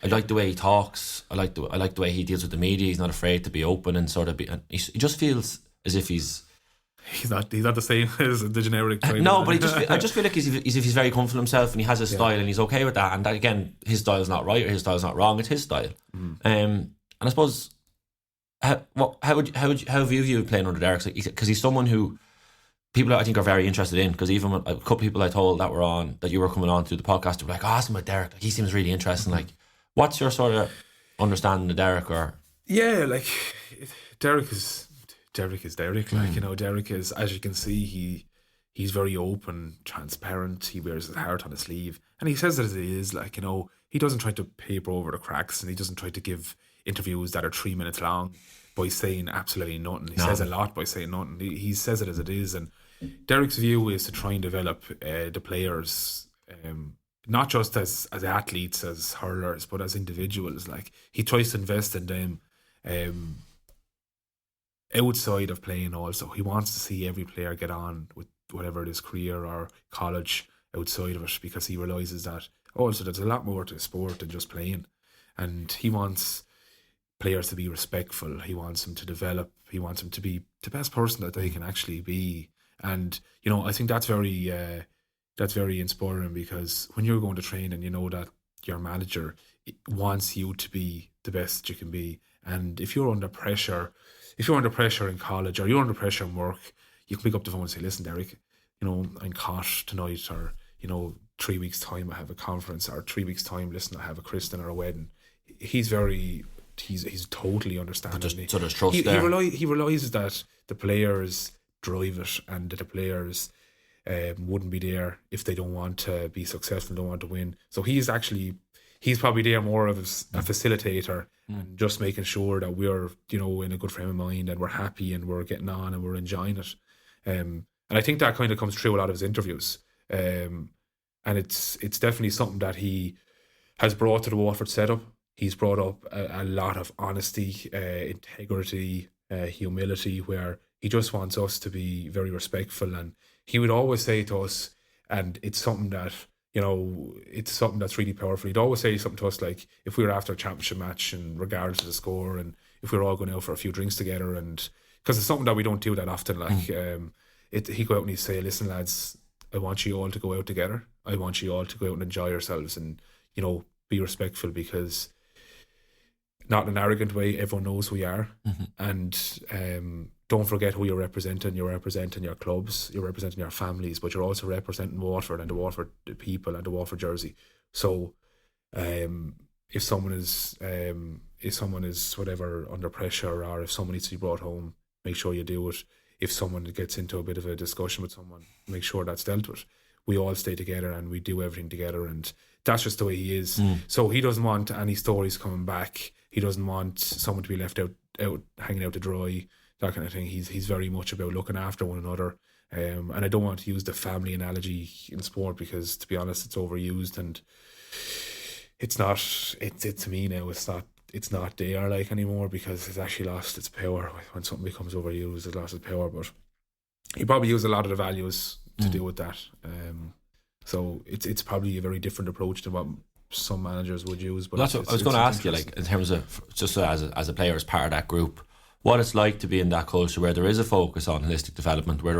I like the way he talks, I like the way he deals with the media. He's not afraid to be open and sort of be, and he just feels as if he's not the same as the generic trainer. No, but I just feel like he's very comfortable himself, and he has his style, and he's okay with that. And that, again, his style's not right or his style's not wrong. It's his style. And I suppose, how have you viewed playing under Derek? Because he's someone who people I think are very interested in. Because even a couple of people I told that you were coming on through the podcast, they were like, ask him about Derek. Like, he seems really interesting. Like, what's your sort of understanding of Derek? Or like, Derek is Derek. Like, Derek is, as you can see, he's very open, transparent. He wears his heart on his sleeve, and he says it as it is. Like, he doesn't try to paper over the cracks, and he doesn't try to give interviews that are 3 minutes long by saying absolutely nothing. He says a lot by saying nothing. He says it as it is, and Derek's view is to try and develop the players, not just as athletes, as hurlers, but as individuals. Like, he tries to invest in them outside of playing also. He wants to see every player get on with whatever it is, career or college, outside of it, because he realises that also there's a lot more to sport than just playing, and he wants players to be respectful. He wants them to develop. He wants them to be the best person that they can actually be. And I think that's very inspiring, because when you're going to train and you know that your manager wants you to be the best you can be, and if you're under pressure in college, or you're under pressure in work, you can pick up the phone and say, listen, Derek, I'm caught tonight, or 3 weeks time I have a conference, or 3 weeks time, listen, I have a christening or a wedding. He's totally understanding. So there's trust there. He realises that the players drive it, and that the players wouldn't be there if they don't want to be successful, don't want to win. So he's probably there more of a facilitator, and just making sure that we're in a good frame of mind, and we're happy, and we're getting on, and we're enjoying it. And I think that kind of comes through a lot of his interviews. And it's definitely something that he has brought to the Waterford setup. He's brought up a lot of honesty, integrity, humility, where he just wants us to be very respectful. And he would always say to us, and it's something that it's something that's really powerful. He'd always say something to us like, if we were after a championship match and regardless of the score, and if we were all going out for a few drinks together, and because it's something that we don't do that often, like he'd go out and he'd say, listen lads, I want you all to go out together. I want you all to go out and enjoy yourselves, and be respectful, because not in an arrogant way, everyone knows who you are, and don't forget who you're representing. You're representing your clubs, you're representing your families, but you're also representing Waterford and the Waterford people and the Waterford jersey. So if someone is whatever under pressure, or if someone needs to be brought home, make sure you do it. If someone gets into a bit of a discussion with someone, make sure that's dealt with. We all stay together and we do everything together, and that's just the way he is. So he doesn't want any stories coming back. He doesn't want someone to be left out hanging out to dry, that kind of thing. He's very much about looking after one another. And I don't want to use the family analogy in sport, because to be honest, it's overused, and it's not. To me now, it's not there like anymore, because it's actually lost its power. When something becomes overused, it's lost its power. But he probably used a lot of the values to deal with that. So it's probably a very different approach than what some managers would use. But that's what I was going to ask you, like, in terms of just as a player, as part of that group, what it's like to be in that culture where there is a focus on holistic development, where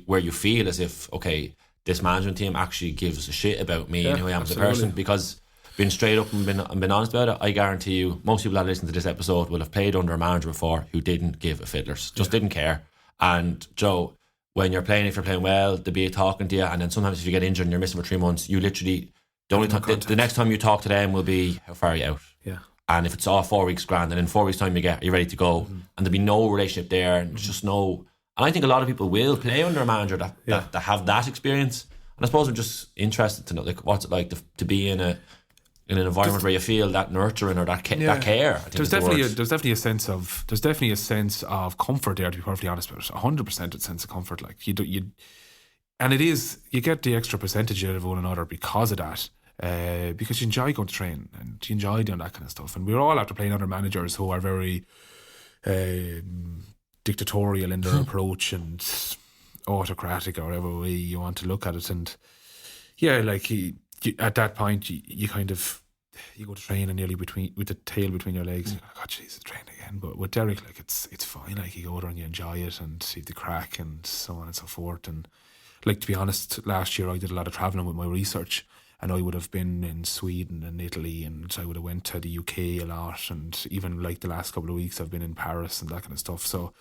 where you feel as if, okay, this management team actually gives a shit about me and who I am as a person. Because being straight up and been honest about it, I guarantee you most people that listen to this episode will have played under a manager before who didn't give a fiddler's, just didn't care. And Joe, when you're playing, if you're playing well, they'll be talking to you, and then sometimes if you get injured and you're missing for 3 months, you literally the next time you talk to them will be, how far are you out? Yeah. And if it's all 4 weeks, grand, and in 4 weeks' time you're ready to go, and there'll be no relationship there, and there's just no. And I think a lot of people will play under a manager that have that experience. And I suppose I'm just interested to know, like, what's it like to be in an environment where you feel that nurturing or that care. I think there's definitely a sense of comfort there, to be perfectly honest about it. 100% a sense of comfort. Like you get the extra percentage out of one another because of that. Because you enjoy going to train and you enjoy doing that kind of stuff, and we're all after playing under managers who are very dictatorial in their approach and autocratic, or whatever way you want to look at it. And like at that point you kind of you go to train and nearly with the tail between your legs. You're like, oh jeez, it's train again. But with Derek, like it's fine. Like you go there and you enjoy it and see the crack and so on and so forth. And like, to be honest, last year I did a lot of travelling with my research. And I would have been in Sweden and Italy, and I would have went to the UK a lot, and even like the last couple of weeks I've been in Paris and that kind of stuff. So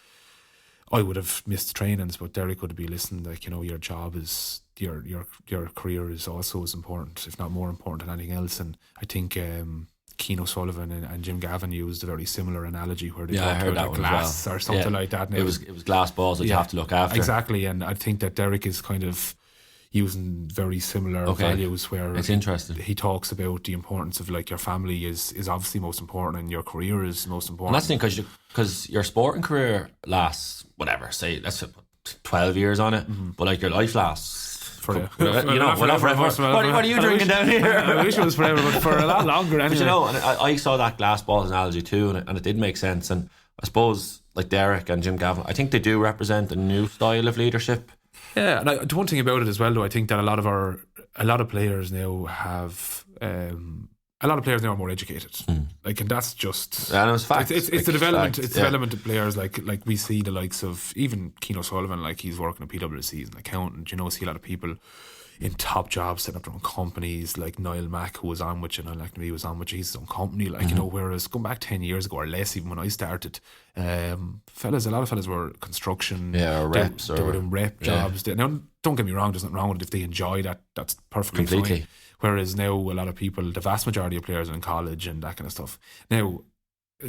I would have missed trainings, but Derek would be listening, like, your job is your career is also as important, if not more important than anything else. And I think Keane O'Sullivan and Jim Gavin used a very similar analogy where they talked about like glass or something like that. And it was glass balls that you have to look after. Exactly, and I think that Derek is kind of using very similar values, where it's interesting. He talks about the importance of, like, your family is obviously most important and your career is most important. And that's the thing, because your sporting career lasts, whatever, say, let's put 12 years on it, but like your life lasts forever. Not forever. What are you drinking down here? I wish it was forever, but for a lot longer anyway. But and I saw that glass balls analogy too, and it did make sense. And I suppose, like Derek and Jim Gavin, I think they do represent a new style of leadership. Yeah, and the one thing about it as well, though, I think that a lot of players now have a lot of players now are more educated. Like, and that's just it's fact. It's the development. It's development of players. Like we see the likes of even Keane O'Sullivan. Like, he's working at PwC as an accountant. See a lot of people in top jobs setting up their own companies, like Noel Mack, who was on with you, and like me was on with you, he's his own company, like, whereas going back 10 years ago or less, even when I started, a lot of fellas were construction, reps, they were doing rep jobs. Now, don't get me wrong, there's nothing wrong with it. If they enjoy that, that's perfectly fine. Whereas now, a lot of people, the vast majority of players are in college and that kind of stuff. Now,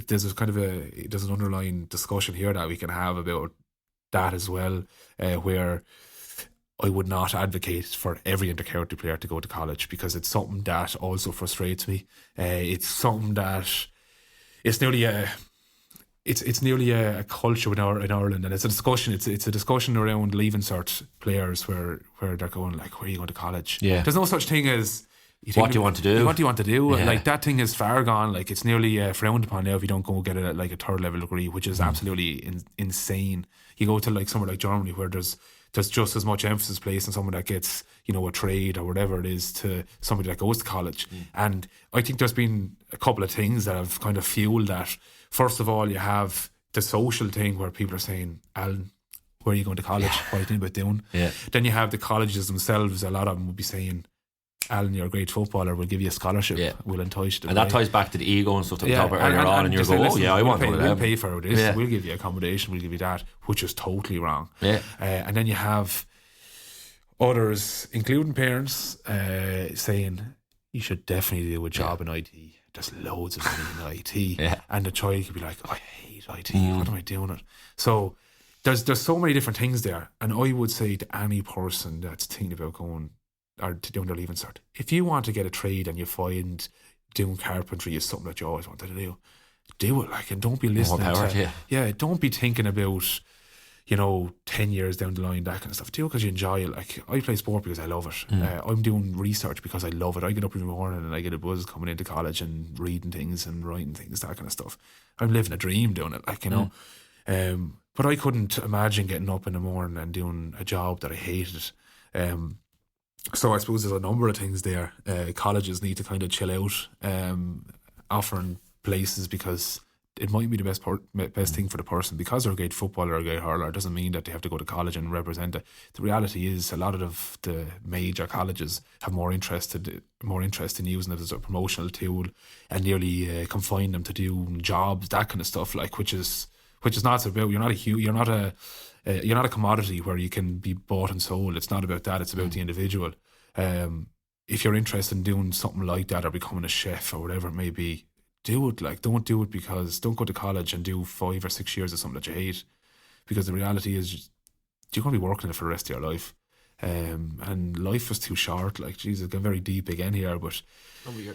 there's an underlying discussion here that we can have about that as well, where I would not advocate for every intercounty player to go to college, because it's something that also frustrates me. It's something that it's nearly a culture in Ireland, and it's a discussion. It's a discussion around leaving cert players where they're going, like, where are you going to college? Yeah, there's no such thing as what do you want to do? What do you want to do? Yeah. Like, that thing is far gone. Like, it's nearly frowned upon now if you don't go get a third level degree, which is absolutely insane. You go to like somewhere like Germany where there's there's just as much emphasis placed on someone that gets, a trade or whatever it is to somebody that goes to college. And I think there's been a couple of things that have kind of fueled that. First of all, you have the social thing where people are saying, Alan, where are you going to college? What are you thinking about doing? Yeah. Then you have the colleges themselves. A lot of them would be saying, Alan, you're a great footballer, we'll give you a scholarship. Yeah. We'll entice you. And that ties back to the ego and stuff that we talked about earlier on, and you're going, I want one of them. We'll pay for this, we'll give you accommodation, we'll give you that, which is totally wrong. Yeah. And then you have others, including parents, saying, you should definitely do a job in IT. There's loads of money in IT. Yeah. And the child could be like, I hate IT, what am I doing it? So there's so many different things there. And I would say to any person that's thinking about going or to doing their leaving cert, if you want to get a trade and you find doing carpentry is something that you always wanted to do it, like, and don't be listening don't be thinking about 10 years down the line, that kind of stuff. Do it because you enjoy it. Like, I play sport because I love it. I'm doing research because I love it. I get up in the morning and I get a buzz coming into college and reading things and writing things, that kind of stuff. I'm living a dream doing it, like, but I couldn't imagine getting up in the morning and doing a job that I hated. So I suppose there's a number of things there. Colleges need to kind of chill out, offering places, because it might be the best thing for the person. Because they're a great footballer or a great hurler doesn't mean that they have to go to college and represent it. The reality is a lot of the major colleges have more interest in using it as a promotional tool and nearly confine them to do jobs, that kind of stuff, like, which is not about, you're not a commodity where you can be bought and sold. It's not about that. It's about the individual. If you're interested in doing something like that or becoming a chef or whatever it may be, do it. Like, don't do it because don't go to college and do 5 or 6 years of something that you hate, because the reality is you're going to be working it for the rest of your life. And life is too short. Like, Jesus, getting very deep again here, but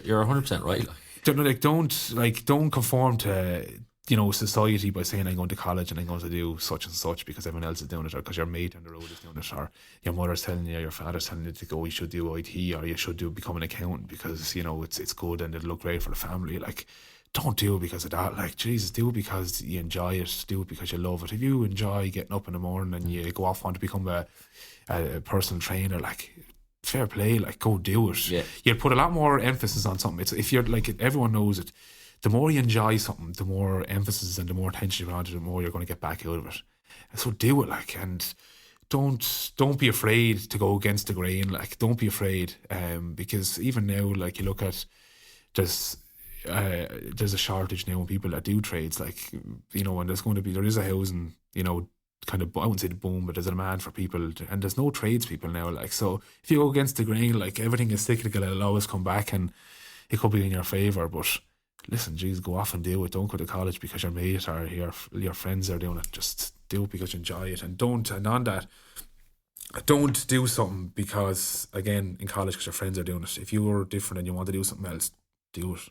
you're 100% right. Don't conform to society by saying I'm going to college and I'm going to do such and such because everyone else is doing it, or because your mate on the road is doing it, or your mother's telling you, your father's telling you to go, you should do IT, or you should become an accountant because it's good and it'll look great for the family. Like, don't do it because of that. Like, Jesus, do it because you enjoy it. Do it because you love it. If you enjoy getting up in the morning and you go off on to become a personal trainer, like, fair play. Like, go do it. Yeah. You'll put a lot more emphasis on something. If you're like, everyone knows it, the more you enjoy something, the more emphasis and the more attention you're on to, the more you're going to get back out of it. So do it, like, and don't be afraid to go against the grain. Like, don't be afraid, because even now, like, you look at there's a shortage now in people that do trades, like, and there is a housing, kind of, I wouldn't say the boom, but there's a demand for people, and there's no trades people now. Like, so if you go against the grain, like, everything is cyclical, it'll always come back, and it could be in your favour, but. Listen, geez, go off and do it. Don't go to college because your mate or your friends are doing it. Just do it because you enjoy it. And don't do something because, again, in college because your friends are doing it. If you're different and you want to do something else, do it.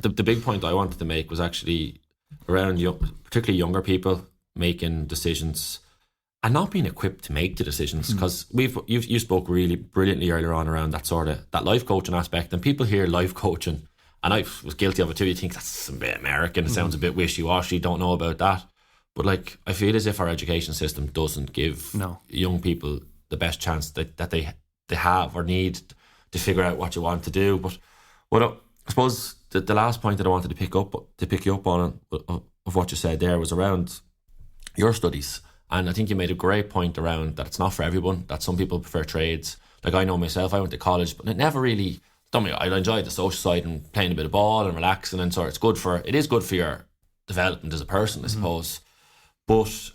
The big point I wanted to make was actually around particularly younger people making decisions and not being equipped to make the decisions, because you spoke really brilliantly earlier on around that life coaching aspect, and people hear life coaching. And I was guilty of it too. You think that's a bit American. It sounds a bit wishy-washy. Don't know about that. But, like, I feel as if our education system doesn't give young people the best chance that they have or need to figure out what you want to do. But what I suppose the last point that I wanted to pick you up on of what you said there was around your studies. And I think you made a great point around that it's not for everyone. That some people prefer trades. Like, I know myself. I went to college, but it never really. I enjoyed the social side and playing a bit of ball and relaxing, and so it is good for your development as a person, I suppose. But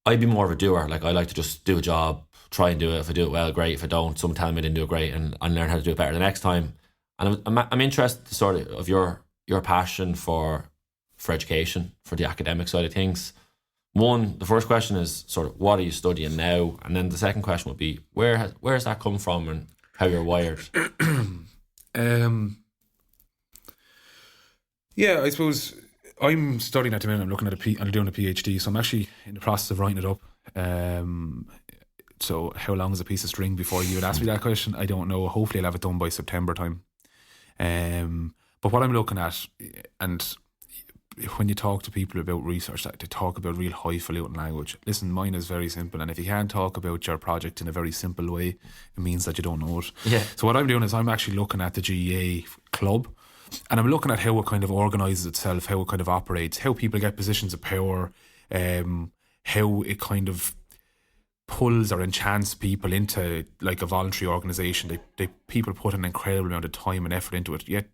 I'd be more of a doer. Like, I like to just do a job, try and do it. If I do it well, great. If I don't, some tell me I didn't do it great, and learn how to do it better the next time. And I'm interested sort of your passion for education, for the academic side of things. The first question is sort of, what are you studying now? And then the second question would be, where has that come from and how you're wired? I suppose I'm studying at the minute. I'm looking at I'm doing a PhD, so I'm actually in the process of writing it up. So how long is a piece of string before you would ask me that question? I don't know. Hopefully I'll have it done by September time. But what I'm looking at, and when you talk to people about research, like, they talk about real highfalutin language. Listen, mine is very simple, and if you can't talk about your project in a very simple way, it means that you don't know it. Yeah. So what I'm doing is I'm actually looking at the GAA club, and I'm looking at how it kind of organises itself, how it kind of operates, how people get positions of power, how it kind of pulls or enchants people into like a voluntary organisation. They people put an incredible amount of time and effort into it, yet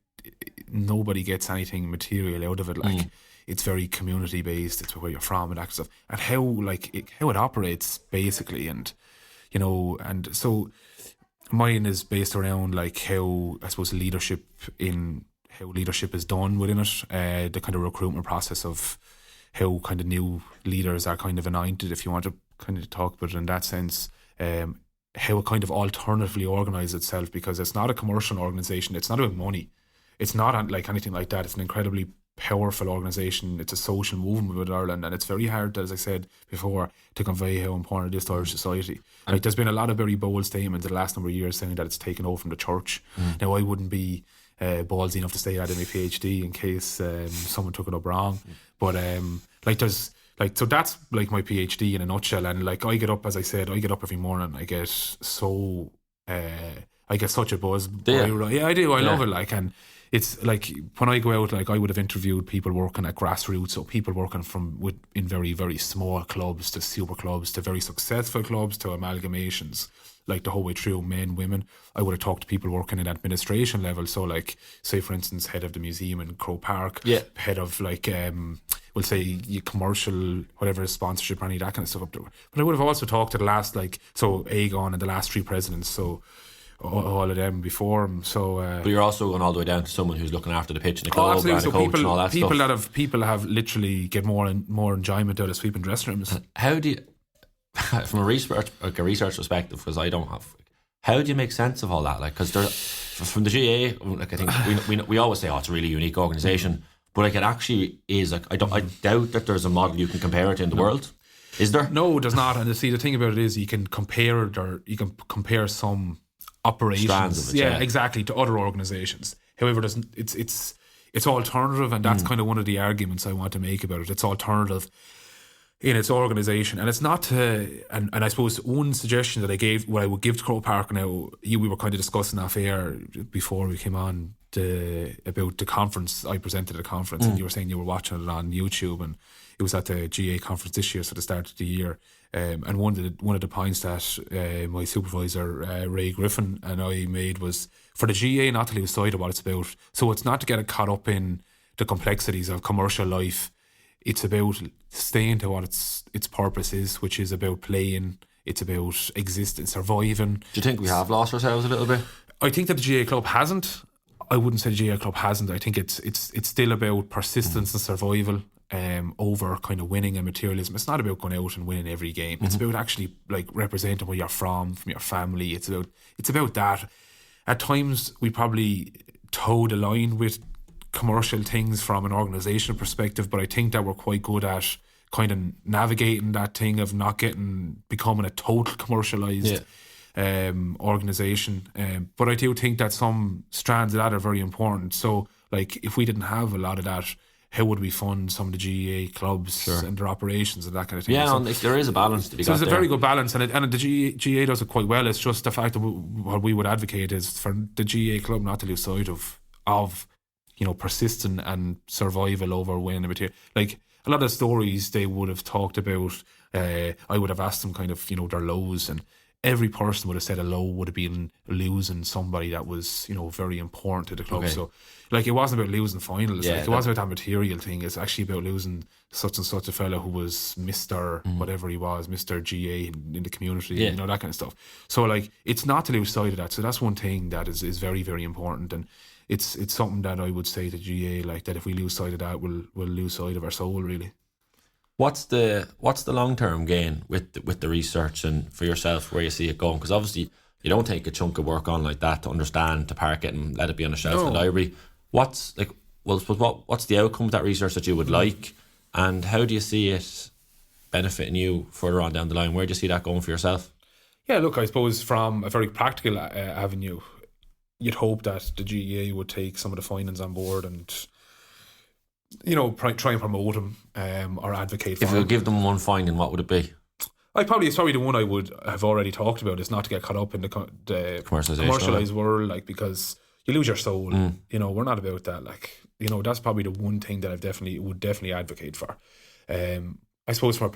nobody gets anything material out of it. Like it's very community based. It's where you're from and that stuff, and how it operates basically. And and so mine is based around like how I suppose leadership is done within it, the kind of recruitment process of how kind of new leaders are kind of anointed, if you want to kind of talk about it in that sense. How it kind of alternatively organises itself, because it's not a commercial organisation. It's not about money. It's not like anything like that. It's an incredibly powerful organisation. It's a social movement with Ireland, and it's very hard, as I said before, to convey how important it is to Irish society. Like there's been a lot of very bold statements in the last number of years saying that it's taken over from the church. Now I wouldn't be ballsy enough to say that in my PhD in case someone took it up wrong, but so that's like my PhD in a nutshell. And like I get up, as I said, I get up every morning. I get such a buzz. Yeah, I do. I love it. Like, and it's like when I go out, like I would have interviewed people working at grassroots, or people working in very, very small clubs to super clubs to very successful clubs to amalgamations, like the whole way through, men, women. I would have talked to people working in administration level. So like, say for instance, head of the museum in Croke Park, head of like, we'll say commercial, whatever, sponsorship or any of that kind of stuff up there. But I would have also talked to the last, like, so Aegon and the last three presidents, so all of them before him. So, but you're also going all the way down to someone who's looking after the pitch in the club, and the so coach and all that stuff. People have literally get more enjoyment out of sweeping dressing rooms. How do you, from a research perspective, because I don't have, how do you make sense of all that? Like, because from the GA, like I think we always say, oh, it's a really unique organisation, but like it actually is. Like I doubt that there's a model you can compare it to in the world. Is there? No, there's not. And see, the thing about it is you can compare it, or you can compare some operations, strands of it, exactly, to other organisations. However, it's alternative, and that's kind of one of the arguments I want to make about it. It's alternative in its organisation, and it's not to. And I suppose one suggestion that I would give to Croke Park now, we were kind of discussing off air before we came on about the conference. I presented at a conference, and you were saying you were watching it on YouTube, and it was at the GA conference this year, so the start of the year. And one of the points that my supervisor Ray Griffin and I made was for the GA not to lose sight of what it's about. So it's not to get caught up in the complexities of commercial life. It's about staying to what its purpose is, which is about playing. It's about existing, surviving. Do you think we have lost ourselves a little bit? I think that the GA club hasn't. I wouldn't say the GA club hasn't. I think it's still about persistence and survival. Over kind of winning and materialism. It's not about going out and winning every game. It's about actually like representing where you're from your family. It's about that. At times we probably toe the line with commercial things from an organisational perspective, but I think that we're quite good at kind of navigating that thing of not becoming a total commercialised organisation. But I do think that some strands of that are very important. So like if we didn't have a lot of that, how would we fund some of the GAA clubs and their operations and that kind of thing? Yeah, so, there is a balance to be got. So there's a very good balance, and the GAA does it quite well. It's just the fact that what we would advocate is for the GAA club not to lose sight of persistent and survival over winning a material. Like a lot of stories they would have talked about, I would have asked them kind of their lows, and every person would have said a low would have been losing somebody that was very important to the club. So like it wasn't about losing finals, it wasn't about that material thing. It's actually about losing such and such a fellow who was Mr. whatever he was, Mr. GA in the community, that kind of stuff. So like it's not to lose sight of that. So that's one thing that is very, very important, and it's something that I would say to GA, like that if we lose sight of that, we'll lose sight of our soul, really. What's the long term gain with the research, and for yourself where you see it going? Because obviously you don't take a chunk of work on like that to understand, to park it and let it be on a shelf in the library. What's the outcome of that research that you would like, and how do you see it benefiting you further on down the line? Where do you see that going for yourself? Yeah, look, I suppose from a very practical avenue, you'd hope that the GEA would take some of the findings on board and try and promote them or advocate for If you them. give them one finding, what would it be? It's probably the one I would have already talked about, is not to get caught up in the commercialised world, like, because you lose your soul. We're not about that. Like, that's probably the one thing that I would definitely advocate for. I suppose from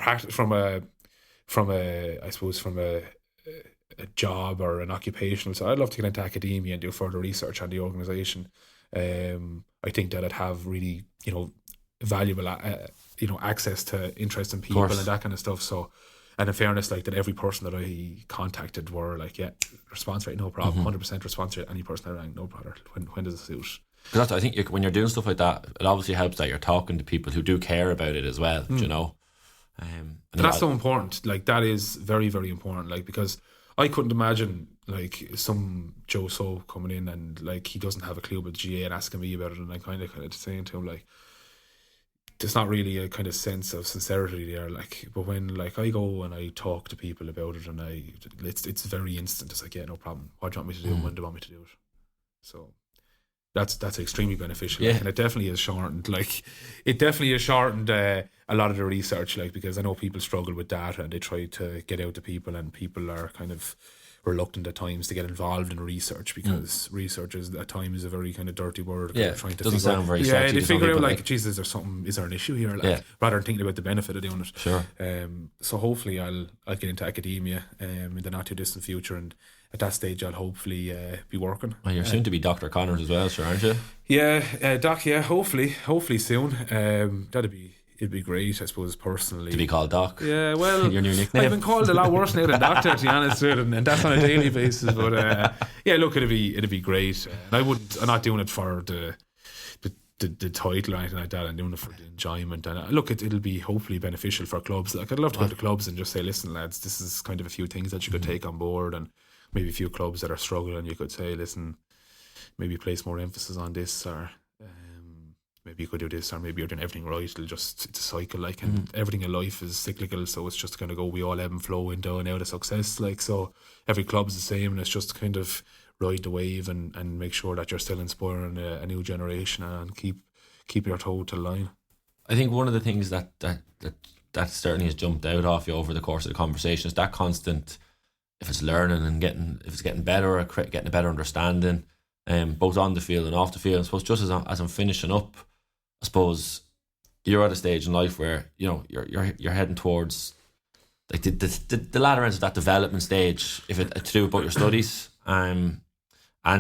a job or an occupational side, I'd love to get into academia and do further research on the organisation. I think that I'd have really, valuable, access to interesting people and that kind of stuff. So, and in fairness, like, that every person that I contacted were like, yeah, response rate, no problem, 100% response rate, any person I rang, no problem. When does it suit? Because I think when you're doing stuff like that, it obviously helps that you're talking to people who do care about it as well, And that's so important. Like, that is very, very important. Like, because I couldn't imagine, like, some Joe So coming in and, like, he doesn't have a clue about GA and asking me about it, and I kind of saying to him, like, there's not really a kind of sense of sincerity there. Like, but when, like, I go and I talk to people about it, and it's very instant. It's like, yeah, no problem. What do you want me to do? When do you want me to do it? So that's extremely beneficial. Yeah. Like, and it definitely is shortened. Like, it definitely has shortened a lot of the research. Like, because I know people struggle with data and they try to get out to people, and people are kind of reluctant at times to get involved in research, because research is at times a very kind of dirty word. Yeah, trying to doesn't sound very sexy. They to some figure out, people, like, Jesus, is there an issue here? Like, rather than thinking about the benefit of doing it. Sure. So hopefully I'll get into academia in the not too distant future, and at that stage I'll hopefully be working. Well, you're soon to be Dr. Connors as well, sure, aren't you? Yeah, Doc. Yeah, hopefully soon. It'd be great, I suppose, personally. To be called Doc. Yeah, well, your new nickname. I've been called a lot worse now than Doctor, to be honest with it, and that's on a daily basis. But yeah, look, it'd be great. And I'm not doing it for the title or anything like that. I'm doing it for the enjoyment. And look, it'll be hopefully beneficial for clubs. Like, I'd love to go to clubs and just say, listen, lads, this is kind of a few things that you could take on board, and maybe a few clubs that are struggling, you could say, listen, maybe place more emphasis on this, or maybe you could do this, or maybe you're doing everything right. It's a cycle, like, and everything in life is cyclical, so it's just going to go, we all ebb and flow in down and out of success, like, so every club's the same, and it's just kind of ride the wave and make sure that you're still inspiring a new generation, and keep your toe to the line. I think one of the things that certainly has jumped out off you over the course of the conversation is that constant, if it's learning and if it's getting better, or getting a better understanding, both on the field and off the field. I suppose just as I'm finishing up, I suppose you're at a stage in life where you're heading towards, like, the latter ends of that development stage, if it to do about your studies, and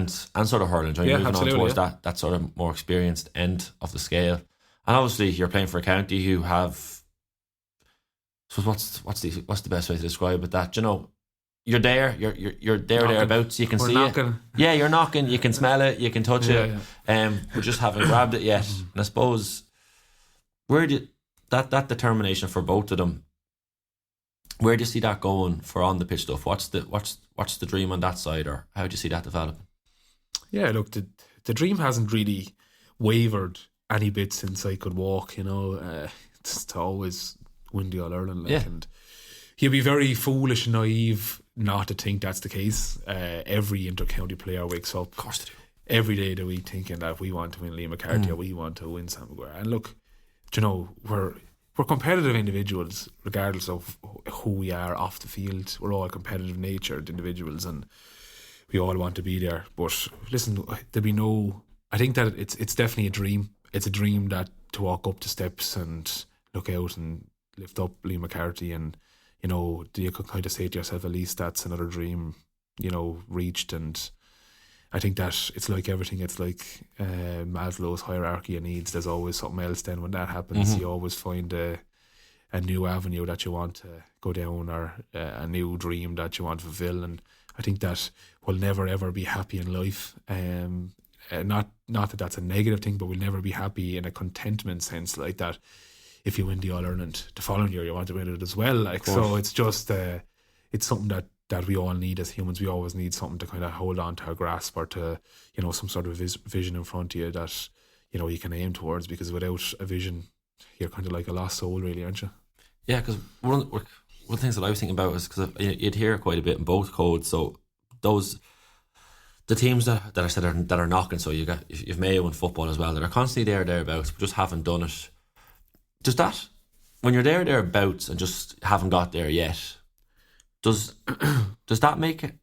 sort of hurling. You're moving on towards that sort of more experienced end of the scale, and obviously you're playing for a county who have. So what's the best way to describe it? That you're there, you're thereabouts. You can see it. Yeah, you're knocking. You can smell it. You can touch it. We just haven't grabbed it yet. And I suppose that determination for both of them. Where do you see that going for on the pitch stuff? What's the dream on that side, or how do you see that developing? Yeah, look, the dream hasn't really wavered any bit since I could walk. It's to always win the All Ireland, and he'll be very foolish and naive not to think that's the case. Every inter-county player wakes up, of course they do, every day of the week thinking that we want to win Liam McCarthy or we want to win Sam Maguire. And look, we're competitive individuals, regardless of who we are off the field. We're all competitive natured individuals, and we all want to be there. But listen, there'll be no. I think that it's definitely a dream. It's a dream that to walk up the steps and look out and lift up Liam McCarthy, and you could kind of say to yourself, at least that's another dream, reached. And I think that it's like everything. It's like Maslow's hierarchy of needs. There's always something else. Then when that happens, you always find a new avenue that you want to go down, or a new dream that you want to fulfill. And I think that we'll never ever be happy in life. Not that that's a negative thing, but we'll never be happy in a contentment sense, like that. If you win the All Ireland the following year, you want to win it as well. Like, so it's just it's something that we all need as humans. We always need something to kind of hold on to our grasp, or to some sort of vision in front of you that you can aim towards. Because without a vision, you're kind of like a lost soul, really, aren't you? Yeah, because one of the things that I was thinking about is because you'd hear quite a bit in both codes. So those the teams that are knocking, so you've Mayo in football as well, that are constantly thereabouts, but just haven't done it. Does that, when you're thereabouts and just haven't got there yet, does that make it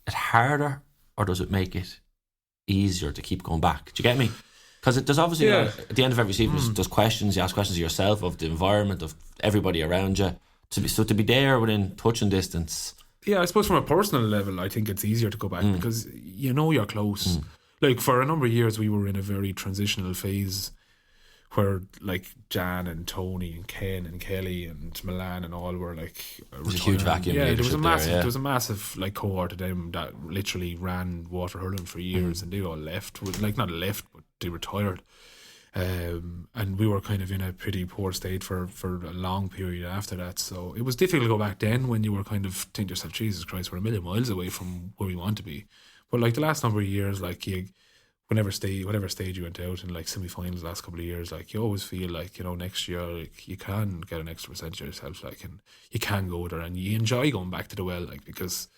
harder, or does it make it easier to keep going back? Do you get me? Because there's obviously at the end of every season, there's questions. You ask questions of yourself, of the environment, of everybody around you. To be there within touching distance. Yeah, I suppose from a personal level, I think it's easier to go back because you know you're close. Like for a number of years, we were in a very transitional phase where like Jan and Tony and Ken and Kelly and Milan and all were like it was a huge vacuum. Yeah, there was a massive like cohort of them that literally ran water hurling for years, and they all left. Like not left, but they retired. And we were kind of in a pretty poor state for a long period after that. So it was difficult to go back then when you were kind of thinking to yourself, Jesus Christ, we're a million miles away from where we want to be. But like the last number of years, like whatever stage you went out in, like semi-finals the last couple of years, like you always feel like, you know, next year like you can get an extra percentage of yourself, like, and you can go there and you enjoy going back to the well, like, because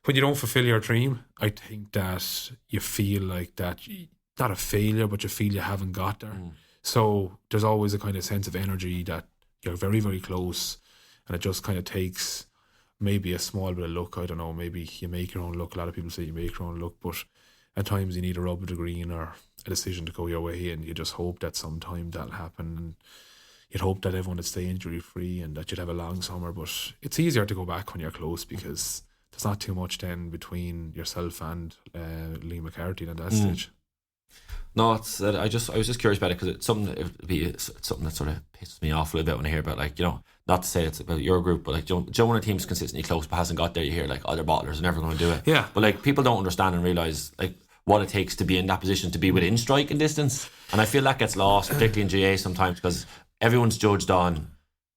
when you don't fulfill your dream, I think that you feel like that, not a failure, but you feel you haven't got there. So there's always a kind of sense of energy that you're very, very close, and it just kind of takes maybe a small bit of luck. I don't know, maybe you make your own luck. A lot of people say you make your own luck, but at times you need a rub of the green or a decision to go your way, and you just hope that sometime that'll happen, and you'd hope that everyone would stay injury free and that you'd have a long summer. But it's easier to go back when you're close because there's not too much then between yourself and Liam McCarthy at that stage. No, it's I was just curious about it because it's something that sort of pisses me off a little bit when I hear about, like, you know, not to say it's about your group, but like, Joe, when a team's consistently close but hasn't got there, you hear like other bottlers are never going to do it. Yeah. But like people don't understand and realise like what it takes to be in that position, to be within striking distance, and I feel that gets lost, particularly in GA sometimes, because everyone's judged on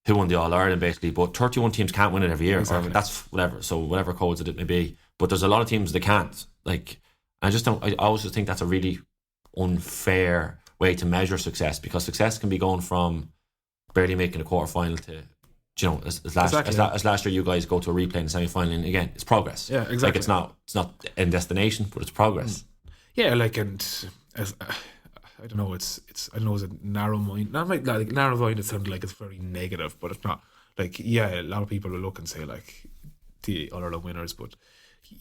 who won the All Ireland basically, but 31 teams can't win it every year. Exactly. Or that's whatever. So whatever codes it may be, but there's a lot of teams that can't. Like, I always just think that's a really unfair way to measure success, because success can be going from barely making a quarter final to, you know, as last year you guys go to a replay in the semi-final, and again it's progress. Yeah, exactly. Like it's not in destination, but it's progress. Yeah, like, and as I don't know, it's I don't know, is it narrow mind? Not like narrow mind. It sounds like it's very negative, but it's not. Like, yeah, a lot of people will look and say like the other winners, but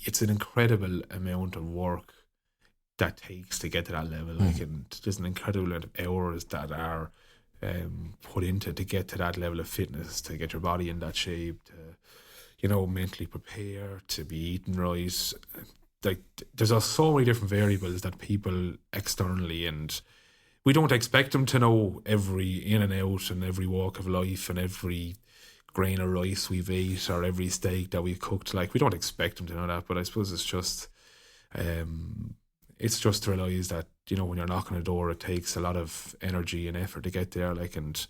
it's an incredible amount of work that takes to get to that level. Like, and there's an incredible amount of hours that are put into to get to that level of fitness, to get your body in that shape, to, you know, mentally prepare, to be eating right. Like, there's so many different variables that people externally, and we don't expect them to know every in and out and every walk of life and every grain of rice we've ate or every steak that we've cooked. Like, we don't expect them to know that, but I suppose it's just to realise that, you know, when you're knocking a door, it takes a lot of energy and effort to get there. Like, and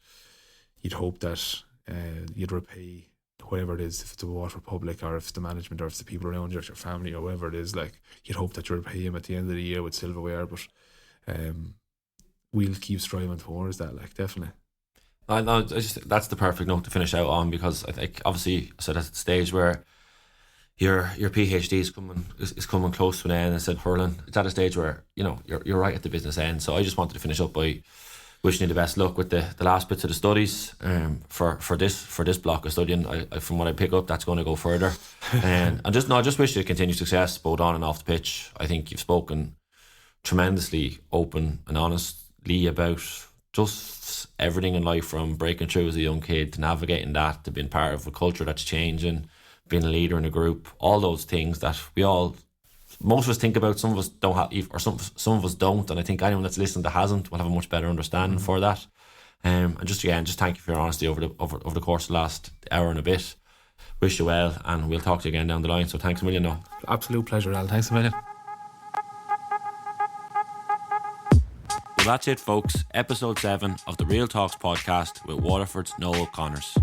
you'd hope that you'd repay whatever it is, if it's the Waterford public or if it's the management or if it's the people around you, or if your family or whoever it is. Like, you'd hope that you repay him at the end of the year with silverware, but we'll keep striving towards that, like, definitely. That's the perfect note to finish out on, because I think obviously, so that's the stage where your PhD is coming close to an end. I said hurling, it's at a stage where, you know, you're right at the business end. So I just wanted to finish up by wishing you the best luck with the last bits of the studies for this block of studying. I from what I pick up, that's going to go further, and I just wish you continued success both on and off the pitch. I think you've spoken tremendously open and honestly about just everything in life, from breaking through as a young kid to navigating that, to being part of a culture that's changing, being a leader in a group, all those things that most of us think about. Some of us don't have, or some of us don't, and I think anyone that's listening that hasn't will have a much better understanding for that. And just thank you for your honesty over the course of the last hour and a bit. Wish you well, and we'll talk to you again down the line. So thanks a million, Noel. Absolute pleasure, Al. Thanks a million. Well, that's it, folks. Episode 7 of the Real Talks podcast with Waterford's Noel Connors.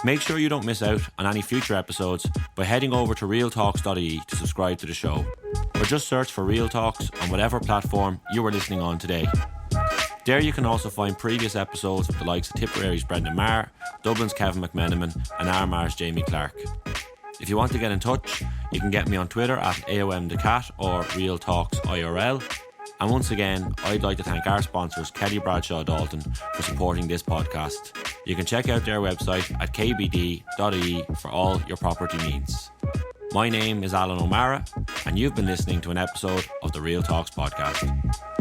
Make sure you don't miss out on any future episodes by heading over to realtalks.ie to subscribe to the show, or just search for Real Talks on whatever platform you are listening on today. There you can also find previous episodes with the likes of Tipperary's Brendan Maher, Dublin's Kevin McMenamin, and Armagh's Jamie Clark. If you want to get in touch, you can get me on Twitter at AOMTheCat or Real Talks IRL. And once again, I'd like to thank our sponsors, Kelly Bradshaw Dalton, for supporting this podcast. You can check out their website at kbd.ie for all your property needs. My name is Alan O'Mara, and you've been listening to an episode of the Real Talks podcast.